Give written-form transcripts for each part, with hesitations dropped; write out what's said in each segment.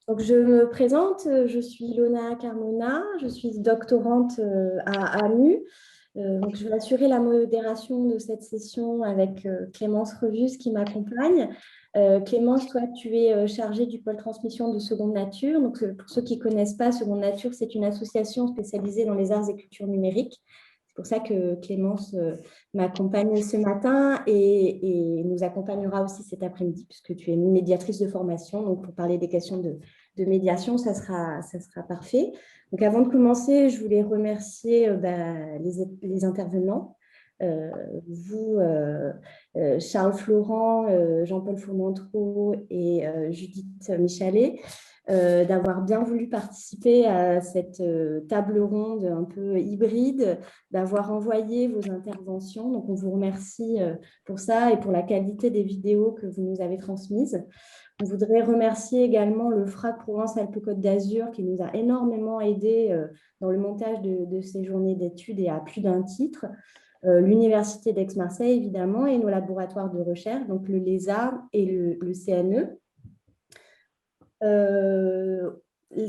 Donc, je me présente, je suis Ilona Carmona, je suis doctorante à AMU. Donc, je vais assurer la modération de cette session avec Clémence Revus qui m'accompagne. Clémence, toi, tu es chargée du pôle transmission de Seconde Nature. Donc, pour ceux qui ne connaissent pas, Seconde Nature, c'est une association spécialisée dans les arts et cultures numériques. C'est pour ça que Clémence m'accompagne ce matin et nous accompagnera aussi cet après-midi, puisque tu es médiatrice de formation. Donc, pour parler des questions de médiation, ça sera parfait. Donc, avant de commencer, je voulais remercier les intervenants. Euh, vous, Charles Florent, Jean-Paul Fourmentreau et Judith Michalet, d'avoir bien voulu participer à cette table ronde un peu hybride, d'avoir envoyé vos interventions. Donc, on vous remercie pour ça et pour la qualité des vidéos que vous nous avez transmises. On voudrait remercier également le FRAC Provence-Alpes-Côte d'Azur qui nous a énormément aidés dans le montage de ces journées d'études et à plus d'un titre. L'Université d'Aix-Marseille, évidemment, et nos laboratoires de recherche, donc le LESA et le CNE.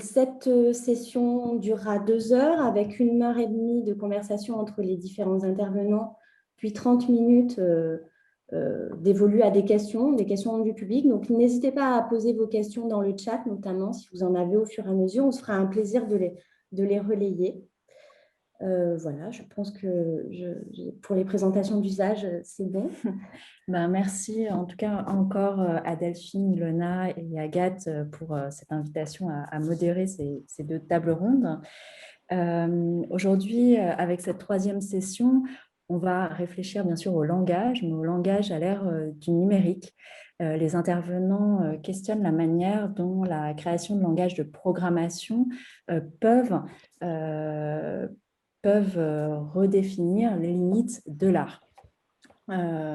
Cette session durera 2 heures avec 1 heure et demie de conversation entre les différents intervenants, puis 30 minutes dévolues à des questions du public. Donc, n'hésitez pas à poser vos questions dans le chat, notamment si vous en avez au fur et à mesure. On se fera un plaisir de les relayer. Voilà, je pense que pour les présentations d'usage, c'est bon. Ben, merci en tout cas encore à Delphine, Ilona et Agathe pour cette invitation à modérer ces 2 tables rondes. Aujourd'hui, avec cette 3e session, on va réfléchir bien sûr au langage, mais au langage à l'ère du numérique. Les intervenants questionnent la manière dont la création de langages de programmation peuvent redéfinir les limites de l'art.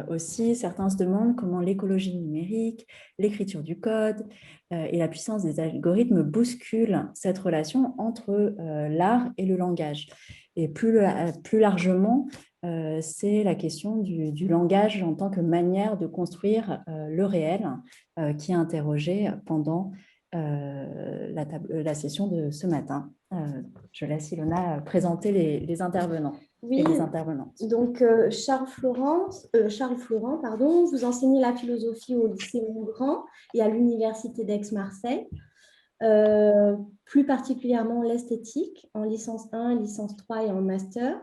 Aussi, certains se demandent comment l'écologie numérique, l'écriture du code et la puissance des algorithmes bousculent cette relation entre l'art et le langage. Et plus largement, c'est la question du langage en tant que manière de construire le réel qui est interrogée pendant la session de ce matin. Je laisse Ilona présenter les intervenants. Oui, Et les intervenantes. donc Charles Florent, pardon, vous enseignez la philosophie au lycée Montgrand et à l'université d'Aix-Marseille, plus particulièrement l'esthétique en licence 1, licence 3 et en master.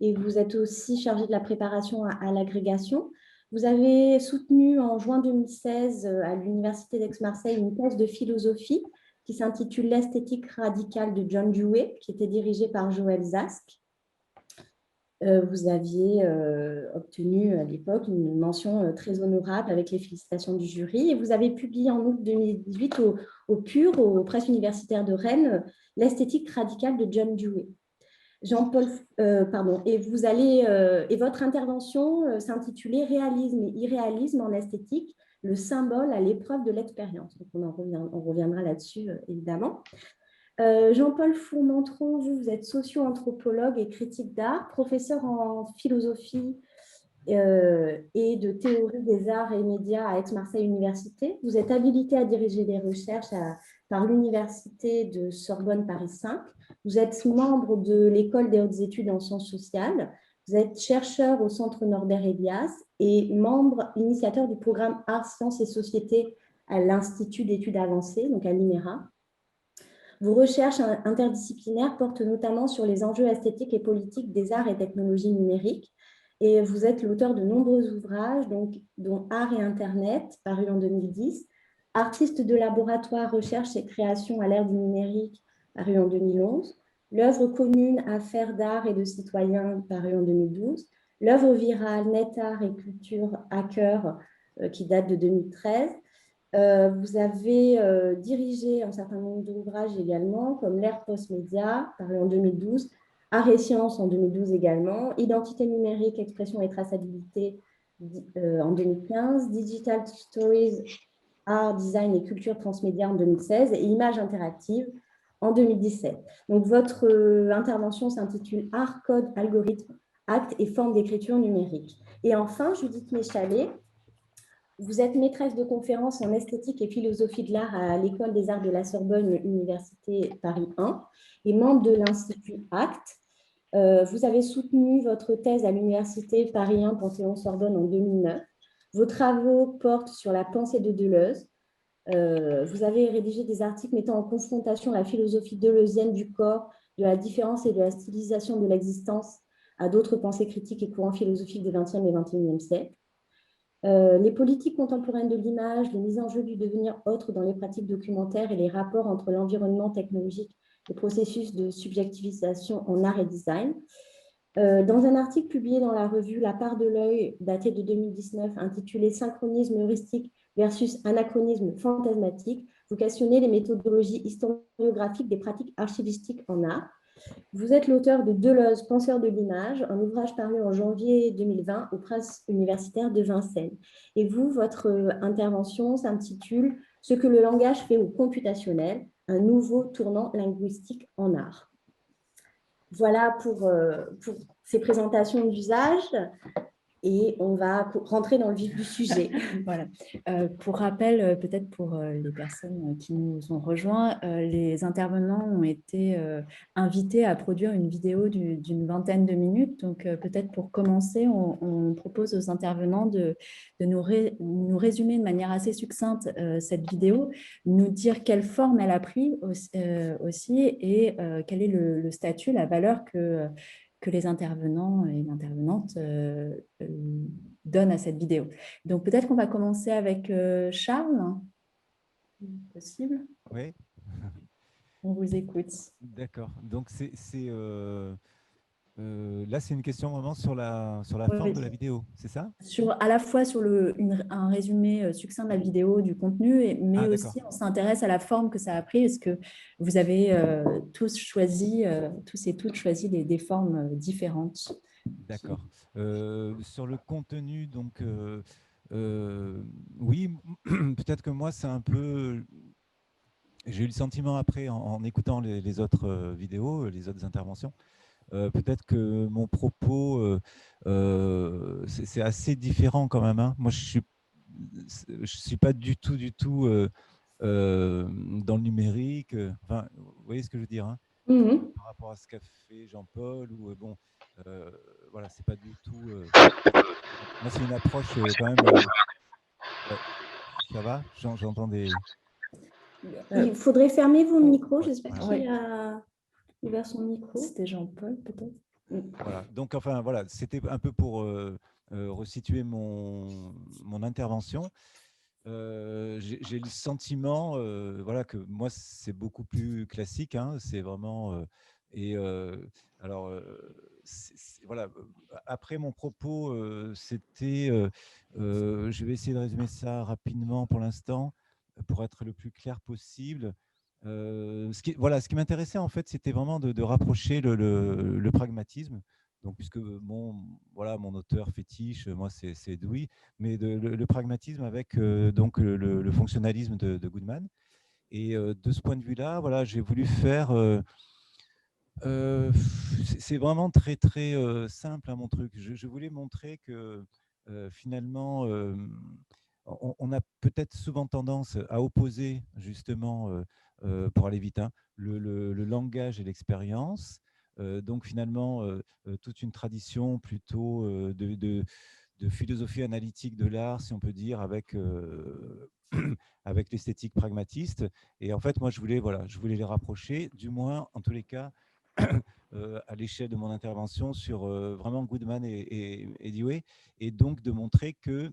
Et vous êtes aussi chargé de la préparation à l'agrégation. Vous avez soutenu en juin 2016 à l'université d'Aix-Marseille une thèse de philosophie qui s'intitule L'esthétique radicale de John Dewey, qui était dirigée par Joël Zask. Vous aviez obtenu à l'époque une mention très honorable avec les félicitations du jury et vous avez publié en août 2018 au PUR, aux presses universitaires de Rennes, L'esthétique radicale de John Dewey. Jean-Paul, et votre intervention s'intitulait Réalisme et irréalisme en esthétique, le symbole à l'épreuve de l'expérience. Donc on reviendra là-dessus évidemment. Jean-Paul Fourmentreau, vous êtes socio-anthropologue et critique d'art, professeur en philosophie et de théorie des arts et médias à Aix-Marseille Université. Vous êtes habilité à diriger des recherches par l'Université de Sorbonne Paris 5. Vous êtes membre de l'École des hautes études en sciences sociales. Vous êtes chercheur au Centre Norbert Elias et membre initiateur du programme Arts, Sciences et Société à l'Institut d'études avancées, donc à l'INERA. Vos recherches interdisciplinaires portent notamment sur les enjeux esthétiques et politiques des arts et technologies numériques. Et vous êtes l'auteur de nombreux ouvrages, dont Art et Internet, paru en 2010, Artistes de laboratoire, recherche et création à l'ère du numérique, paru en 2011, L'œuvre commune, affaires d'art et de citoyens, paru en 2012, L'œuvre virale, Net Art et culture hacker, qui date de 2013, vous avez dirigé un certain nombre d'ouvrages également, comme l'ère post-média, paru en 2012, Art et sciences en 2012 également, Identité numérique, expression et traçabilité en 2015, Digital Stories, art, design et culture transmédia en 2016 et Images interactives en 2017. Donc, votre intervention s'intitule Art, code, algorithme, actes et formes d'écriture numérique. Et enfin, Judith Michalet, Vous êtes maîtresse de conférences en esthétique et philosophie de l'art à l'École des Arts de la Sorbonne, Université Paris 1, et membre de l'Institut ACT. Vous avez soutenu votre thèse à l'Université Paris 1 Panthéon-Sorbonne en 2009. Vos travaux portent sur la pensée de Deleuze. Vous avez rédigé des articles mettant en confrontation la philosophie deleuzienne du corps, de la différence et de la stylisation de l'existence à d'autres pensées critiques et courants philosophiques des XXe et XXIe siècle. Les politiques contemporaines de l'image, les mises en jeu du devenir autre dans les pratiques documentaires et les rapports entre l'environnement technologique et processus de subjectivisation en art et design. Dans un article publié dans la revue La part de l'œil, daté de 2019, intitulé Synchronisme heuristique versus anachronisme fantasmatique, vous questionnez les méthodologies historiographiques des pratiques archivistiques en art. Vous êtes l'auteur de Deleuze, penseur de l'image, un ouvrage paru en janvier 2020 aux presses universitaires de Vincennes. Et vous, votre intervention s'intitule « Ce que le langage fait au computationnel, un nouveau tournant linguistique en art ». Voilà pour ces présentations d'usage. Et on va rentrer dans le vif du sujet. Voilà. Pour rappel, peut-être pour les personnes qui nous ont rejoints, les intervenants ont été invités à produire une vidéo d'une vingtaine de minutes. Donc, peut-être pour commencer, on propose aux intervenants de nous résumer de manière assez succincte cette vidéo, nous dire quelle forme elle a pris aussi et quel est le statut, la valeur que les intervenants et l'intervenante donnent à cette vidéo. Donc, peut-être qu'on va commencer avec Charles. Possible? Oui. On vous écoute. D'accord. Donc, là, c'est une question vraiment sur la forme de la vidéo, c'est ça? À la fois sur un résumé succinct de la vidéo, du contenu, mais aussi on s'intéresse à la forme que ça a pris. Est-ce que vous avez tous et toutes choisi des formes différentes? D'accord. Sur le contenu, donc, oui, peut-être que moi, c'est un peu... J'ai eu le sentiment après, en écoutant les autres vidéos, les autres interventions, peut-être que mon propos, c'est assez différent quand même, hein. Moi, je suis pas du tout dans le numérique. Enfin, vous voyez ce que je veux dire, hein, par rapport à ce qu'a fait Jean-Paul ou bon, voilà, c'est pas du tout. Moi, c'est une approche quand même. Ouais, ça va, j'entends des. Il faudrait fermer vos micros. J'espère Voilà. qu'il a ouvert son micro. C'était Jean-Paul, peut-être. Voilà. Donc, enfin, voilà, c'était un peu pour resituer mon intervention. J'ai le sentiment, voilà, que moi, c'est beaucoup plus classique, hein, c'est vraiment. Et alors, voilà. Après mon propos, c'était. Je vais essayer de résumer ça rapidement pour l'instant, pour être le plus clair possible. Voilà, ce qui m'intéressait en fait, c'était vraiment de rapprocher le pragmatisme. Donc, puisque voilà, mon auteur fétiche, moi, c'est Dewey, mais le pragmatisme avec donc le fonctionnalisme de Goodman. Et de ce point de vue-là, voilà, j'ai voulu faire. C'est vraiment très très simple, hein, mon truc. Je voulais montrer que finalement, on a peut-être souvent tendance à opposer justement, pour aller vite, hein, le langage et l'expérience. Donc finalement, toute une tradition plutôt de philosophie analytique de l'art, si on peut dire, avec, avec l'esthétique pragmatiste. Et en fait, moi, voilà, je voulais les rapprocher, du moins, en tous les cas, à l'échelle de mon intervention sur vraiment Goodman et Dewey, et donc de montrer que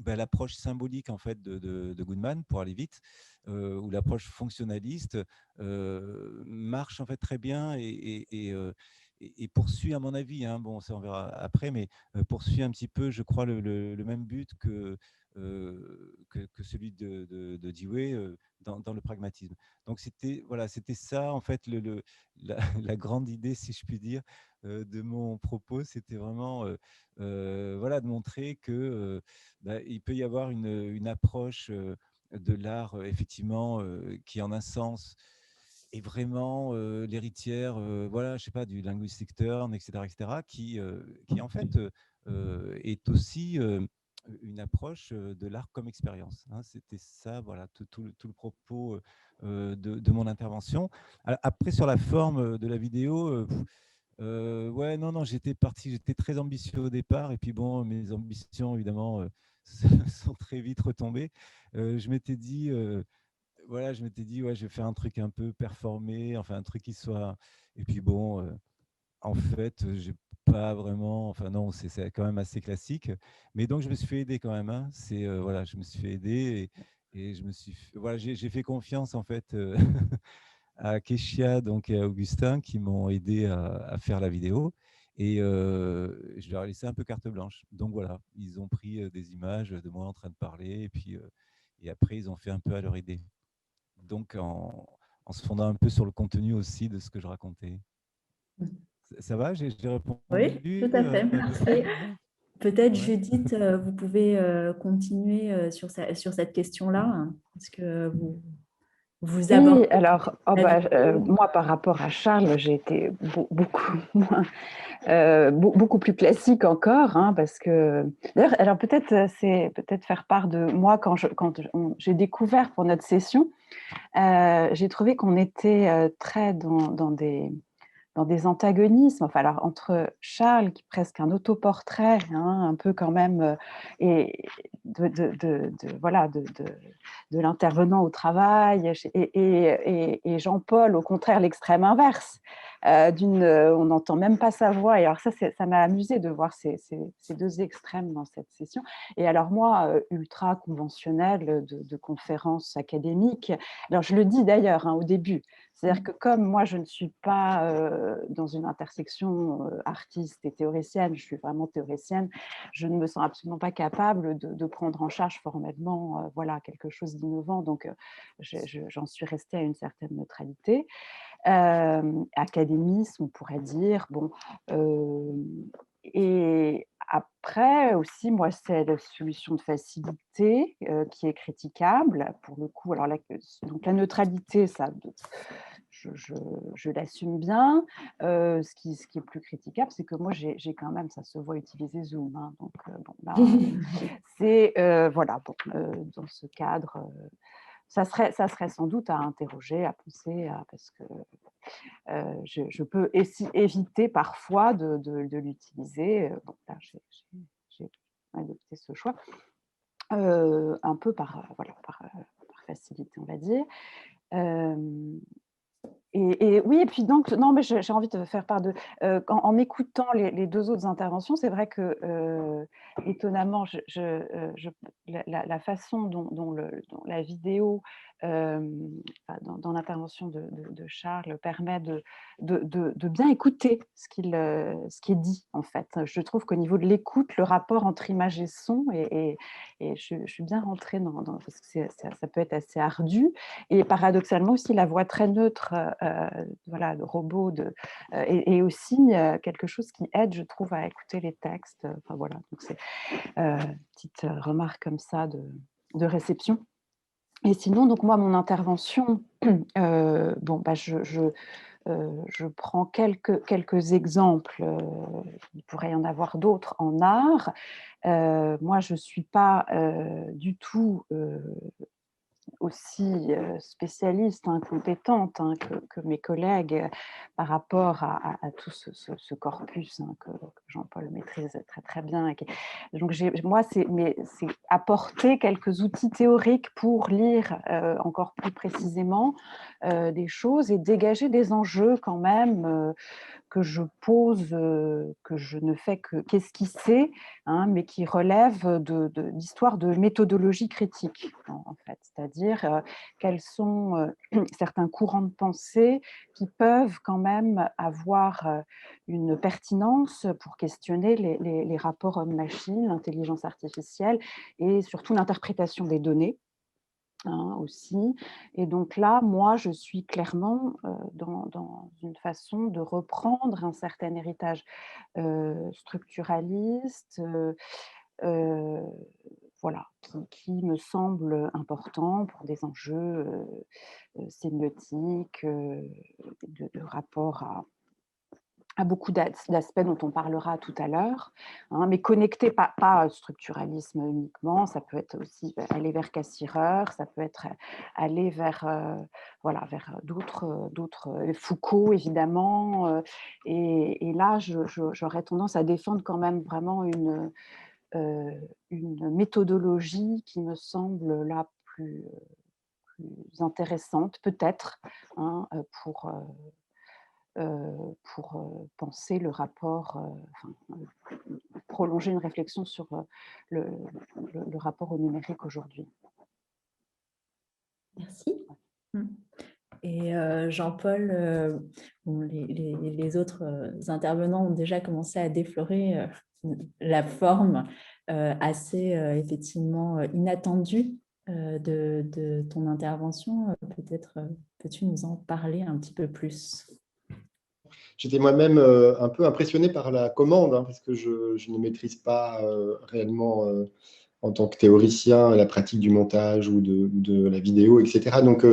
l'approche symbolique en fait de Goodman, pour aller vite, ou l'approche fonctionnaliste marche en fait très bien et poursuit, à mon avis, hein, bon, ça on verra après, mais poursuit un petit peu, je crois, le même but que celui de Dewey dans le pragmatisme. Donc voilà, c'était ça en fait la grande idée, si je puis dire, de mon propos. C'était vraiment voilà, de montrer que il peut y avoir une approche de l'art, effectivement, qui en un sens est vraiment l'héritière, voilà, je sais pas, du linguistic turn, etc., etc., qui en fait est aussi une approche de l'art comme expérience. Hein. C'était ça, voilà, tout le propos de mon intervention. Après, sur la forme de la vidéo, ouais, non, j'étais très ambitieux au départ, et puis bon, mes ambitions, évidemment, sont très vite retombées. Je m'étais dit, voilà, ouais, je vais faire un truc un peu performé, enfin, un truc qui soit. Et puis bon, en fait, j'ai pas vraiment. Enfin, non, c'est quand même assez classique. Mais donc, je me suis fait aider quand même. Hein. Voilà, je me suis fait aider et voilà, j'ai fait confiance, en fait, à Keshia donc, et à Augustin qui m'ont aidé à faire la vidéo. Et je leur ai laissé un peu carte blanche. Donc voilà, ils ont pris des images de moi en train de parler, et après, ils ont fait un peu à leur idée. Donc, en se fondant un peu sur le contenu aussi de ce que je racontais. Ça va, j'ai Oui, tout répondu à fait, à ta merci. question, ouais. Peut-être, Ouais. Judith, vous pouvez continuer sur cette question-là, hein, parce que vous Oui, abordez alors la vidéo. moi par rapport à Charles, j'ai été beaucoup moins, beaucoup plus classique encore, hein, parce que d'ailleurs, alors peut-être c'est peut-être faire part de moi quand j'ai découvert pour notre session, j'ai trouvé qu'on était très dans des antagonismes, enfin, alors, entre Charles, qui est presque un autoportrait, hein, un peu quand même, et voilà, de l'intervenant au travail, et Jean-Paul, au contraire, l'extrême inverse. On n'entend même pas sa voix. Et alors ça m'a amusé de voir ces deux extrêmes dans cette session. Et alors moi, ultra conventionnelle de conférences académiques, alors je le dis d'ailleurs, hein, au début, c'est-à-dire que comme moi, je ne suis pas dans une intersection artiste et théoricienne, je suis vraiment théoricienne, je ne me sens absolument pas capable de prendre en charge formellement voilà, quelque chose d'innovant. Donc, j'en suis restée à une certaine neutralité. Académisme, on pourrait dire. Bon, et après aussi, moi, c'est la solution de facilité qui est critiquable pour le coup. Alors, donc la neutralité, ça, je l'assume bien. Ce qui est plus critiquable, c'est que moi, j'ai quand même, ça se voit, utiliser Zoom. Hein, donc, bon, là, c'est voilà, bon, dans ce cadre. Ça serait sans doute à interroger, à penser, parce que je peux éviter parfois de l'utiliser. Bon, là, j'ai adopté ce choix, un peu voilà, par facilité, on va dire. Et oui, et puis donc, non, mais j'ai envie de faire part de. En écoutant les deux autres interventions, c'est vrai que, étonnamment, la façon dont la vidéo, dans l'intervention de Charles, permet de bien écouter ce qui est dit, en fait. Je trouve qu'au niveau de l'écoute, le rapport entre image et son, et je suis bien rentrée parce que ça peut être assez ardu. Et paradoxalement aussi, la voix très neutre, voilà, de robot, et aussi quelque chose qui aide, je trouve, à écouter les textes. Enfin voilà, donc c'est petite remarque comme ça de réception. Et sinon, donc moi, mon intervention, bon, bah, je prends quelques exemples. Il pourrait y en avoir d'autres en art. Moi, je ne suis pas du tout aussi spécialiste, hein, compétente, hein, que mes collègues par rapport à tout ce corpus, hein, que Jean-Paul maîtrise très très bien. Donc moi, c'est apporter quelques outils théoriques pour lire encore plus précisément des choses et dégager des enjeux quand même que je pose, que je ne fais qu'esquisser, hein, mais qui relèvent d'histoires de méthodologie critique, en fait. C'est-à-dire quels sont certains courants de pensée qui peuvent quand même avoir une pertinence pour questionner les rapports homme-machine, l'intelligence artificielle et surtout l'interprétation des données. Hein, aussi. Et donc là, moi, je suis clairement dans une façon de reprendre un certain héritage structuraliste, voilà, qui me semble important pour des enjeux sémiotiques, de rapport à beaucoup d'aspects dont on parlera tout à l'heure, hein, mais connecté, pas structuralisme uniquement, ça peut être aussi aller vers Cassirer, ça peut être aller vers, voilà, vers d'autres, Foucault évidemment, et là j'aurais tendance à défendre quand même vraiment une méthodologie qui me semble là plus intéressante peut-être, hein, penser le rapport, prolonger une réflexion sur le rapport au numérique aujourd'hui. Merci. Et Jean-Paul, bon, les autres intervenants ont déjà commencé à déflorer la forme assez effectivement inattendue de ton intervention. Peut-être peux-tu nous en parler un petit peu plus? J'étais moi-même un peu impressionné par la commande, hein, parce que je ne maîtrise pas réellement en tant que théoricien la pratique du montage ou de la vidéo, etc. Donc,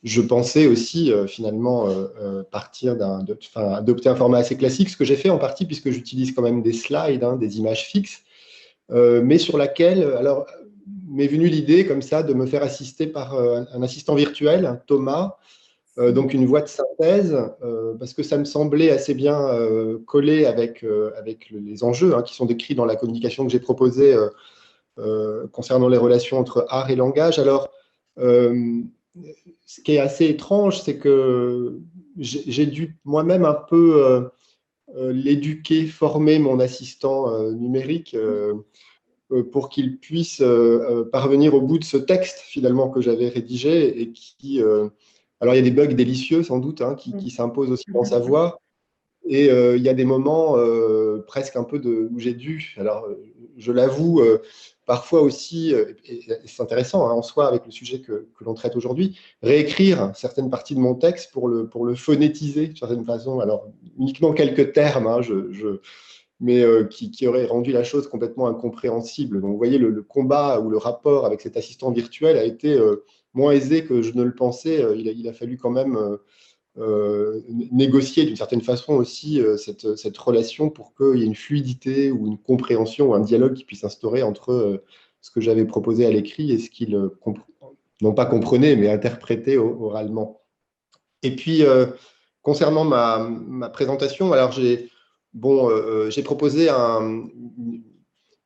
je pensais aussi finalement partir adopter un format assez classique, ce que j'ai fait en partie puisque j'utilise quand même des slides, hein, des images fixes, mais sur laquelle, alors, m'est venue l'idée comme ça de me faire assister par un assistant virtuel, Thomas, donc une voix de synthèse, parce que ça me semblait assez bien collé avec les enjeux qui sont décrits dans la communication que j'ai proposée concernant les relations entre art et langage. Alors, ce qui est assez étrange, c'est que j'ai dû moi-même un peu l'éduquer, former mon assistant numérique pour qu'il puisse parvenir au bout de ce texte finalement que j'avais rédigé et qui… alors, il y a des bugs délicieux sans doute qui s'imposent aussi dans sa voix. Et il y a des moments presque un peu où j'ai dû, alors je l'avoue, parfois aussi, et c'est intéressant en soi avec le sujet que l'on traite aujourd'hui, réécrire certaines parties de mon texte pour le phonétiser d'une certaine façon. Alors, uniquement quelques termes, mais qui auraient rendu la chose complètement incompréhensible. Donc, vous voyez, le combat ou le rapport avec cet assistant virtuel a été moins aisé que je ne le pensais. Il a fallu quand même négocier d'une certaine façon aussi cette relation pour qu'il y ait une fluidité ou une compréhension ou un dialogue qui puisse s'instaurer entre ce que j'avais proposé à l'écrit et ce qu'il non pas comprenait, mais interprétait oralement. Et puis, concernant ma présentation, alors j'ai proposé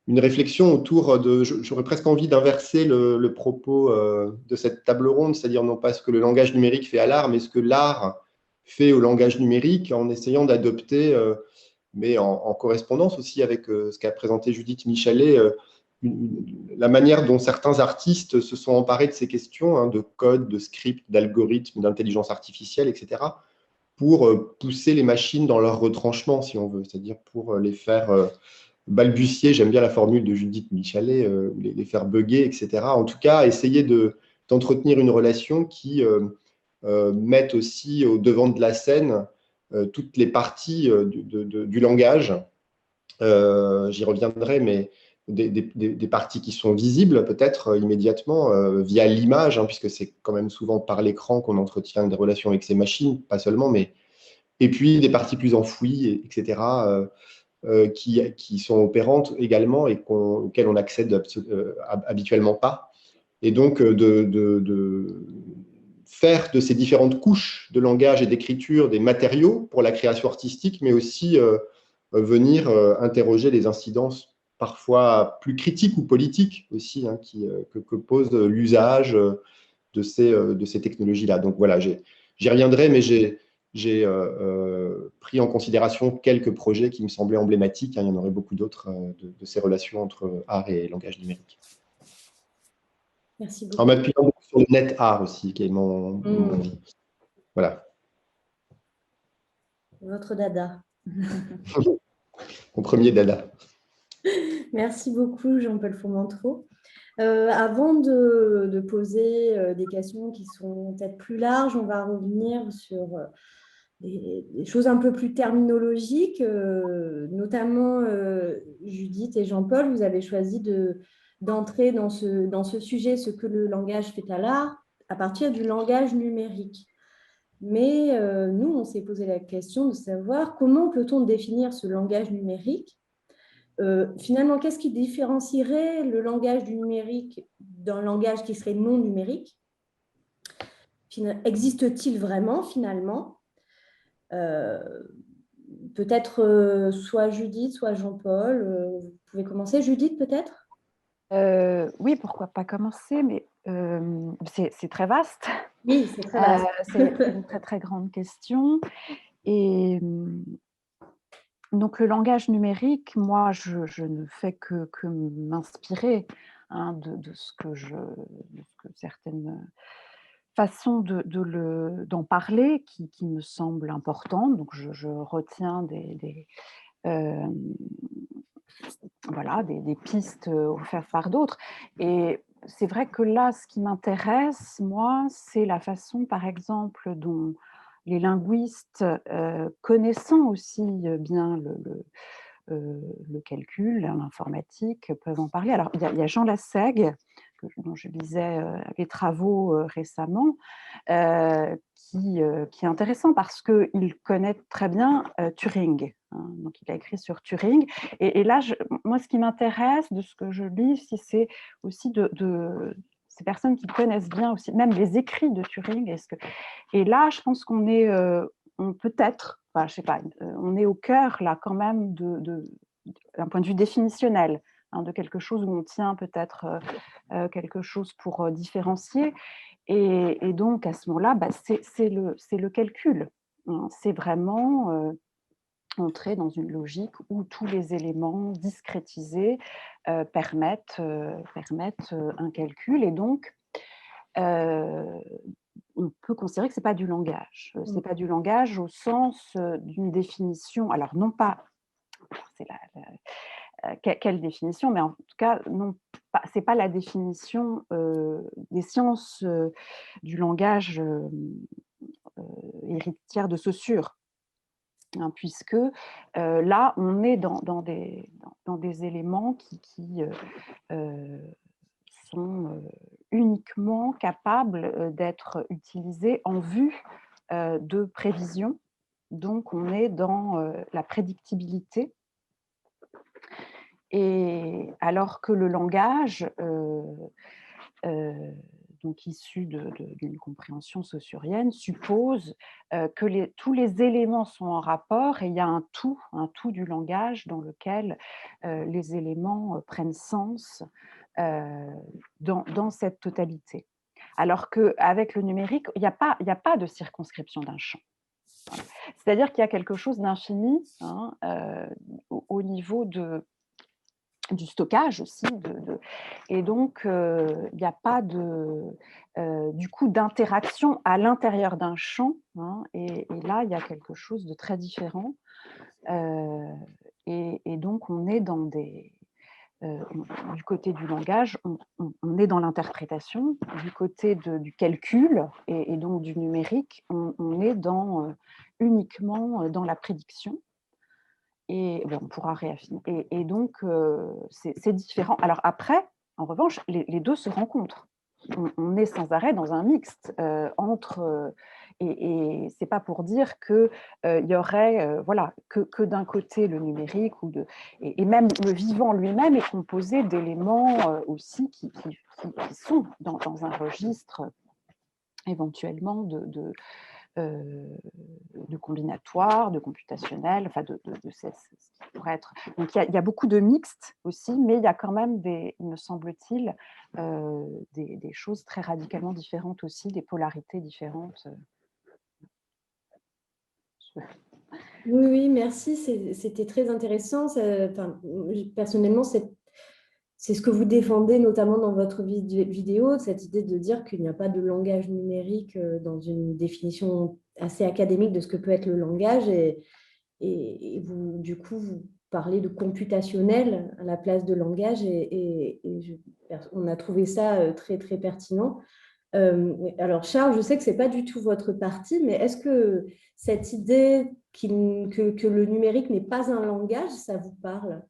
une réflexion autour de… J'aurais presque envie d'inverser le propos de cette table ronde, c'est-à-dire non pas ce que le langage numérique fait à l'art, mais ce que l'art fait au langage numérique, en essayant d'adopter, mais en correspondance aussi avec ce qu'a présenté Judith Michalet, la manière dont certains artistes se sont emparés de ces questions, de code, de script, d'algorithmes, d'intelligence artificielle, etc., pour pousser les machines dans leur retranchement, si on veut, c'est-à-dire pour les faire balbutier, j'aime bien la formule de Judith Michalet, les faire bugger, etc. En tout cas, essayer d'entretenir une relation qui mette aussi au devant de la scène toutes les parties du langage. J'y reviendrai, mais des parties qui sont visibles peut-être immédiatement via l'image, puisque c'est quand même souvent par l'écran qu'on entretient des relations avec ces machines, pas seulement, mais… Et puis des parties plus enfouies, etc., qui sont opérantes également et auxquelles on n'accède habituellement pas. Et donc, de faire de ces différentes couches de langage et d'écriture des matériaux pour la création artistique, mais aussi venir interroger les incidences parfois plus critiques ou politiques aussi que pose l'usage de ces technologies-là. Donc voilà, j'y reviendrai, mais j'ai pris en considération quelques projets qui me semblaient emblématiques. Il y en aurait beaucoup d'autres de ces relations entre art et langage numérique. Merci beaucoup. En m'appuyant beaucoup sur le net art aussi, qui est mon voilà. Votre dada. Mon premier dada. Merci beaucoup, Jean-Paul Fourmentreau. Avant de poser des questions qui sont peut-être plus larges, on va revenir sur des choses un peu plus terminologiques, notamment Judith et Jean-Paul, vous avez choisi d'entrer dans ce sujet, ce que le langage fait à l'art, à partir du langage numérique. Mais nous, on s'est posé la question de savoir comment peut-on définir ce langage numérique. Finalement, qu'est-ce qui différencierait le langage du numérique d'un langage qui serait non numérique? Existe-t-il vraiment, finalement? Peut-être soit Judith, soit Jean-Paul. Vous pouvez commencer. Judith, peut-être? Oui, pourquoi pas commencer, mais c'est très vaste. Oui, c'est très vaste. C'est une très, très grande question. Et donc, le langage numérique, moi, je ne fais que m'inspirer de ce que certaines façons d'en parler qui me semblent importantes. Donc, je retiens voilà, des pistes offertes par d'autres. Et c'est vrai que là, ce qui m'intéresse, moi, c'est la façon, par exemple, dont les linguistes, connaissant aussi bien le calcul, l'informatique, peuvent en parler. Alors, il y a Jean Lassègue, dont je lisais les travaux récemment, qui est intéressant parce qu'il connaît très bien Turing. Donc, il a écrit sur Turing. Et là, moi, ce qui m'intéresse de ce que je lis, c'est aussi de ces personnes qui connaissent bien aussi, même les écrits de Turing. Et là, je pense qu'on est, on peut-être, enfin, je sais pas, on est au cœur là quand même d'un point de vue définitionnel, de quelque chose où on tient peut-être quelque chose pour différencier. Et donc à ce moment-là, c'est le calcul. C'est vraiment entrer dans une logique où tous les éléments discrétisés permettent un calcul. Et donc on peut considérer que ce n'est pas du langage. Ce n'est pas du langage au sens d'une définition, alors non pas, c'est quelle définition, mais en tout cas, ce n'est pas la définition des sciences du langage héritière de Saussure, puisque là, on est dans des éléments qui sont uniquement capables d'être utilisés en vue de prévision. Donc, on est dans la prédictibilité. Et alors que le langage, donc issu d'une compréhension saussurienne, suppose que tous les éléments sont en rapport et il y a un tout du langage dans lequel les éléments prennent sens dans cette totalité. Alors qu'avec le numérique, il n'y a pas de circonscription d'un champ. C'est-à-dire qu'il y a quelque chose d'infini au niveau du stockage aussi. Et donc, il n'y a pas du coup d'interaction à l'intérieur d'un champ. Et là, il y a quelque chose de très différent. Et donc, on est dans du côté du langage, on est dans l'interprétation. Du côté du calcul et donc du numérique, on est uniquement dans la prédiction. Et on pourra réaffiner. Et donc, c'est différent. Alors après, en revanche, les deux se rencontrent. On est sans arrêt dans un mixte entre... et ce n'est pas pour dire qu'il y aurait voilà, que d'un côté le numérique, et même le vivant lui-même est composé d'éléments aussi qui sont dans un registre éventuellement de combinatoire, de computationnel, enfin ce qui pourrait être. Donc il y a beaucoup de mixtes aussi, mais il y a quand même me semble-t-il, des choses très radicalement différentes aussi, des polarités différentes. Oui, merci. C'était très intéressant. Personnellement, c'est ce que vous défendez notamment dans votre vidéo, cette idée de dire qu'il n'y a pas de langage numérique dans une définition assez académique de ce que peut être le langage. Et vous, du coup, vous parlez de computationnel à la place de langage. On a trouvé ça très, très pertinent. Alors, Charles, je sais que ce n'est pas du tout votre parti, mais est-ce que cette idée que le numérique n'est pas un langage, ça vous parle,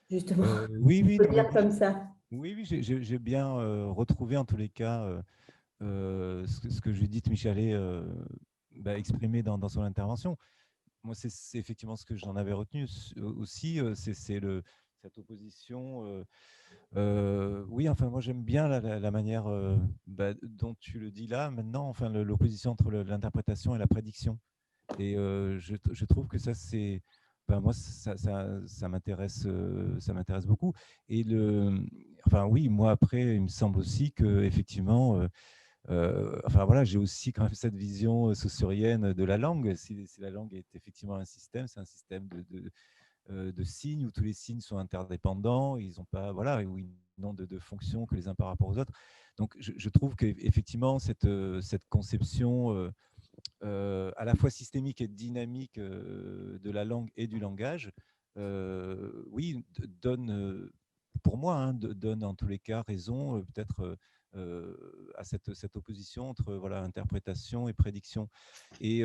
justement? Oui, On peut dire comme ça. Oui, j'ai bien retrouvé en tous les cas ce que Judith Michalet exprimé dans son intervention. Moi, c'est effectivement ce que j'en avais retenu aussi, c'est cette opposition. Oui, enfin, moi, j'aime bien la manière dont tu le dis là, maintenant, enfin, l'opposition entre l'interprétation et la prédiction. Et je trouve que ça, c'est… Ben, moi, ça m'intéresse beaucoup. Et enfin, oui, moi, après, il me semble aussi qu'effectivement… enfin voilà, j'ai aussi quand même cette vision saussurienne de la langue. Si la langue est effectivement un système, c'est un système de signes où tous les signes sont interdépendants, ils n'ont pas, voilà, où ils n'ont de fonction que les uns par rapport aux autres. Donc je trouve qu'effectivement cette conception à la fois systémique et dynamique de la langue et du langage, oui, donne, pour moi, hein, donne en tous les cas raison peut-être à cette opposition entre voilà, interprétation et prédiction. Et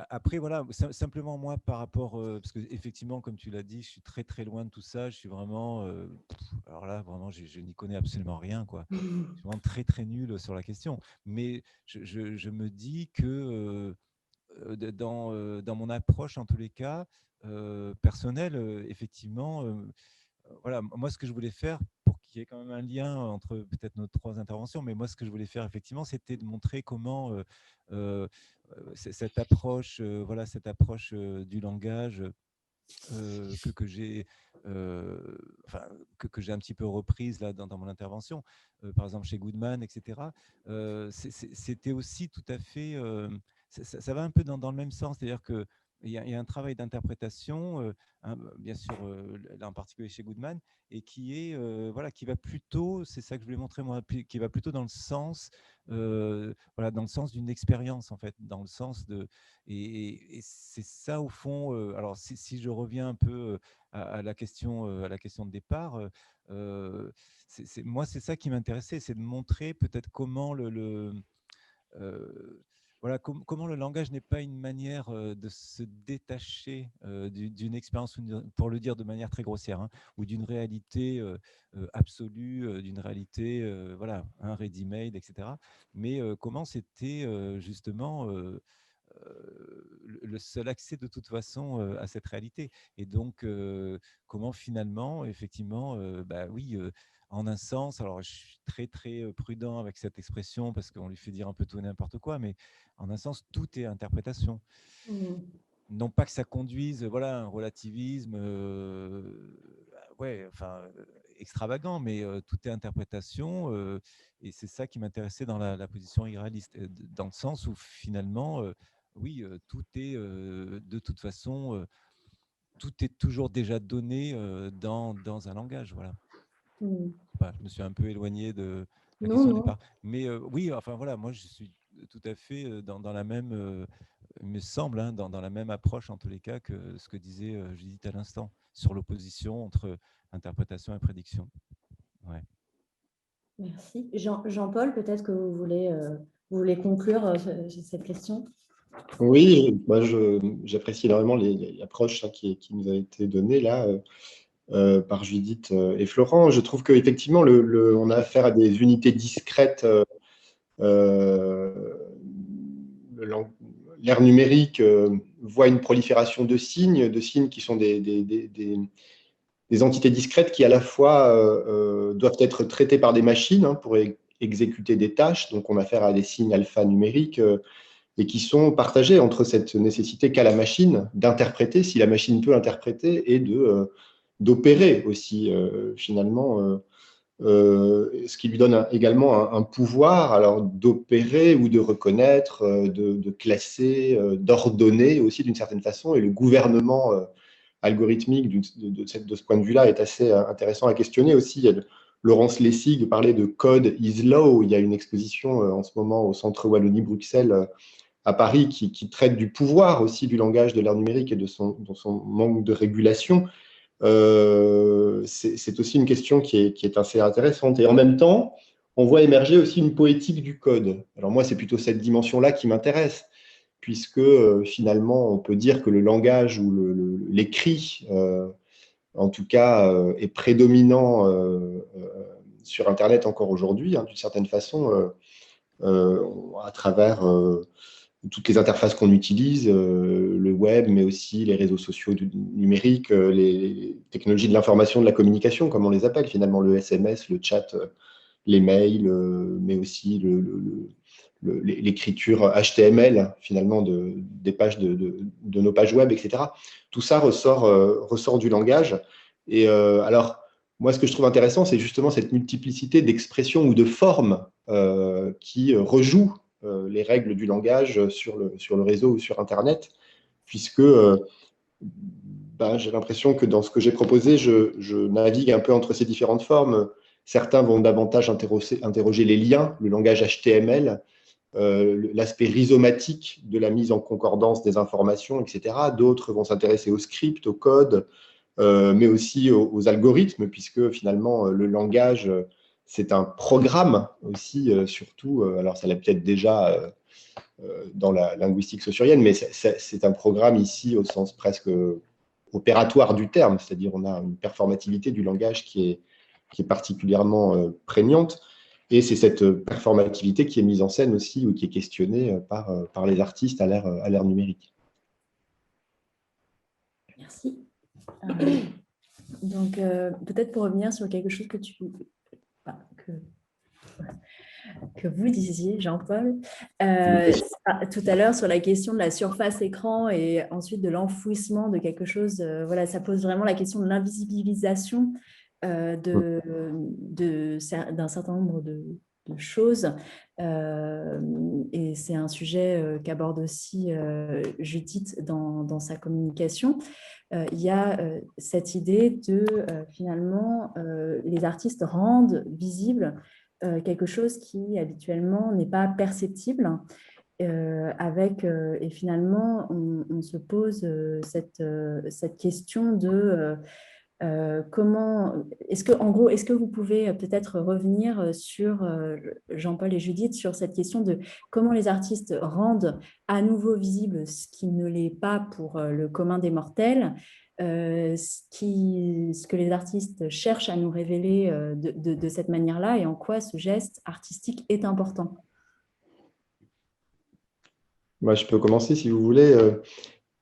après, voilà, simplement moi par rapport, parce qu'effectivement, comme tu l'as dit, je suis très très loin de tout ça, je suis vraiment, alors là, vraiment, je n'y connais absolument rien, quoi. Je suis vraiment très très nul sur la question. Mais je me dis que dans mon approche, en tous les cas, personnelle, effectivement, voilà, moi, ce que je voulais faire, pour qu'il y ait quand même un lien entre peut-être nos trois interventions, mais moi, ce que je voulais faire, effectivement, c'était de montrer comment cette approche, voilà, cette approche du langage que j'ai enfin, que j'ai un petit peu reprise là dans mon intervention, par exemple chez Goodman, etc. C'était aussi tout à fait, ça va un peu dans le même sens, c'est-à-dire que il y a un travail d'interprétation, hein, bien sûr, là en particulier chez Goodman, et qui est voilà, qui va plutôt, c'est ça que je voulais montrer moi, qui va plutôt dans le sens voilà, dans le sens d'une expérience en fait, dans le sens de et c'est ça au fond. Alors si je reviens un peu à la question de départ, moi c'est ça qui m'intéressait, c'est de montrer peut-être comment voilà, comment le langage n'est pas une manière de se détacher d'une expérience, pour le dire de manière très grossière, hein, ou d'une réalité absolue, d'une réalité, voilà, un ready-made, etc. Mais comment c'était justement le seul accès de toute façon à cette réalité. Et donc, comment finalement, effectivement, bah oui, en un sens, alors je suis très très prudent avec cette expression parce qu'on lui fait dire un peu tout et n'importe quoi, mais en un sens, tout est interprétation. Non pas que ça conduise, voilà, un relativisme, ouais, enfin, extravagant, mais tout est interprétation, et c'est ça qui m'intéressait dans la position irréaliste, dans le sens où finalement, oui, tout est de toute façon, tout est toujours déjà donné dans un langage, voilà. Enfin, je me suis un peu éloigné de la Non, question au non. départ. Mais oui, enfin voilà, moi je suis tout à fait dans la même, il me semble, hein, dans la même approche en tous les cas que ce que disait Judith à l'instant, sur l'opposition entre interprétation et prédiction. Ouais. Merci. Jean-Paul, peut-être que vous voulez conclure cette question. Oui, moi j'apprécie énormément l'approche qui nous a été donnée là par Judith et Florent. Je trouve qu'effectivement, on a affaire à des unités discrètes. L'ère numérique voit une prolifération de signes qui sont des entités discrètes qui à la fois doivent être traitées par des machines pour exécuter des tâches. Donc on a affaire à des signes alphanumériques et qui sont partagés entre cette nécessité qu'a la machine d'interpréter, si la machine peut interpréter, et d'opérer aussi finalement, ce qui lui donne également un pouvoir alors d'opérer ou de reconnaître, de classer, d'ordonner aussi d'une certaine façon. Et le gouvernement algorithmique de ce point de vue-là est assez intéressant à questionner aussi. Laurence Lessig parlait de Code is Law. Il y a une exposition en ce moment au Centre Wallonie-Bruxelles à Paris qui traite du pouvoir aussi du langage de l'ère numérique et de son manque de régulation. C'est aussi une question qui est assez intéressante. Et en même temps, on voit émerger aussi une poétique du code. Alors moi, c'est plutôt cette dimension-là qui m'intéresse, puisque finalement, on peut dire que le langage ou l'écrit, en tout cas, est prédominant sur Internet encore aujourd'hui, d'une certaine façon, à travers toutes les interfaces qu'on utilise, le web, mais aussi les réseaux sociaux numériques, les technologies de l'information, de la communication, comme on les appelle finalement, le SMS, le chat, les mails, mais aussi l'écriture HTML finalement des pages de nos pages web, etc. Tout ça ressort du langage. Et alors, moi, ce que je trouve intéressant, c'est justement cette multiplicité d'expressions ou de formes qui rejouent les règles du langage sur le réseau ou sur Internet, puisque j'ai l'impression que dans ce que j'ai proposé, je navigue un peu entre ces différentes formes. Certains vont davantage interroger les liens, le langage HTML, l'aspect rhizomatique de la mise en concordance des informations, etc. D'autres vont s'intéresser au script, au code, mais aussi aux algorithmes, puisque finalement, le langage, c'est un programme aussi, surtout. Alors, ça l'est peut-être déjà dans la linguistique saussurienne, mais c'est un programme ici au sens presque opératoire du terme, c'est-à-dire on a une performativité du langage qui est particulièrement prégnante. Et c'est cette performativité qui est mise en scène aussi ou qui est questionnée par les artistes à l'ère numérique. Merci. Donc, peut-être pour revenir sur quelque chose que vous disiez, Jean-Paul, tout à l'heure sur la question de la surface écran et ensuite de l'enfouissement de quelque chose, voilà, ça pose vraiment la question de l'invisibilisation d'un certain nombre de choses. Et c'est un sujet qu'aborde aussi Judith dans sa communication. Il y a cette idée de finalement les artistes rendent visible quelque chose qui habituellement n'est pas perceptible. Et finalement, on se pose cette question de comment, est-ce que vous pouvez peut-être revenir sur, Jean-Paul et Judith, sur cette question de comment les artistes rendent à nouveau visible ce qui ne l'est pas pour le commun des mortels, ce que les artistes cherchent à nous révéler de cette manière-là, et en quoi ce geste artistique est important. Moi, je peux commencer si vous voulez.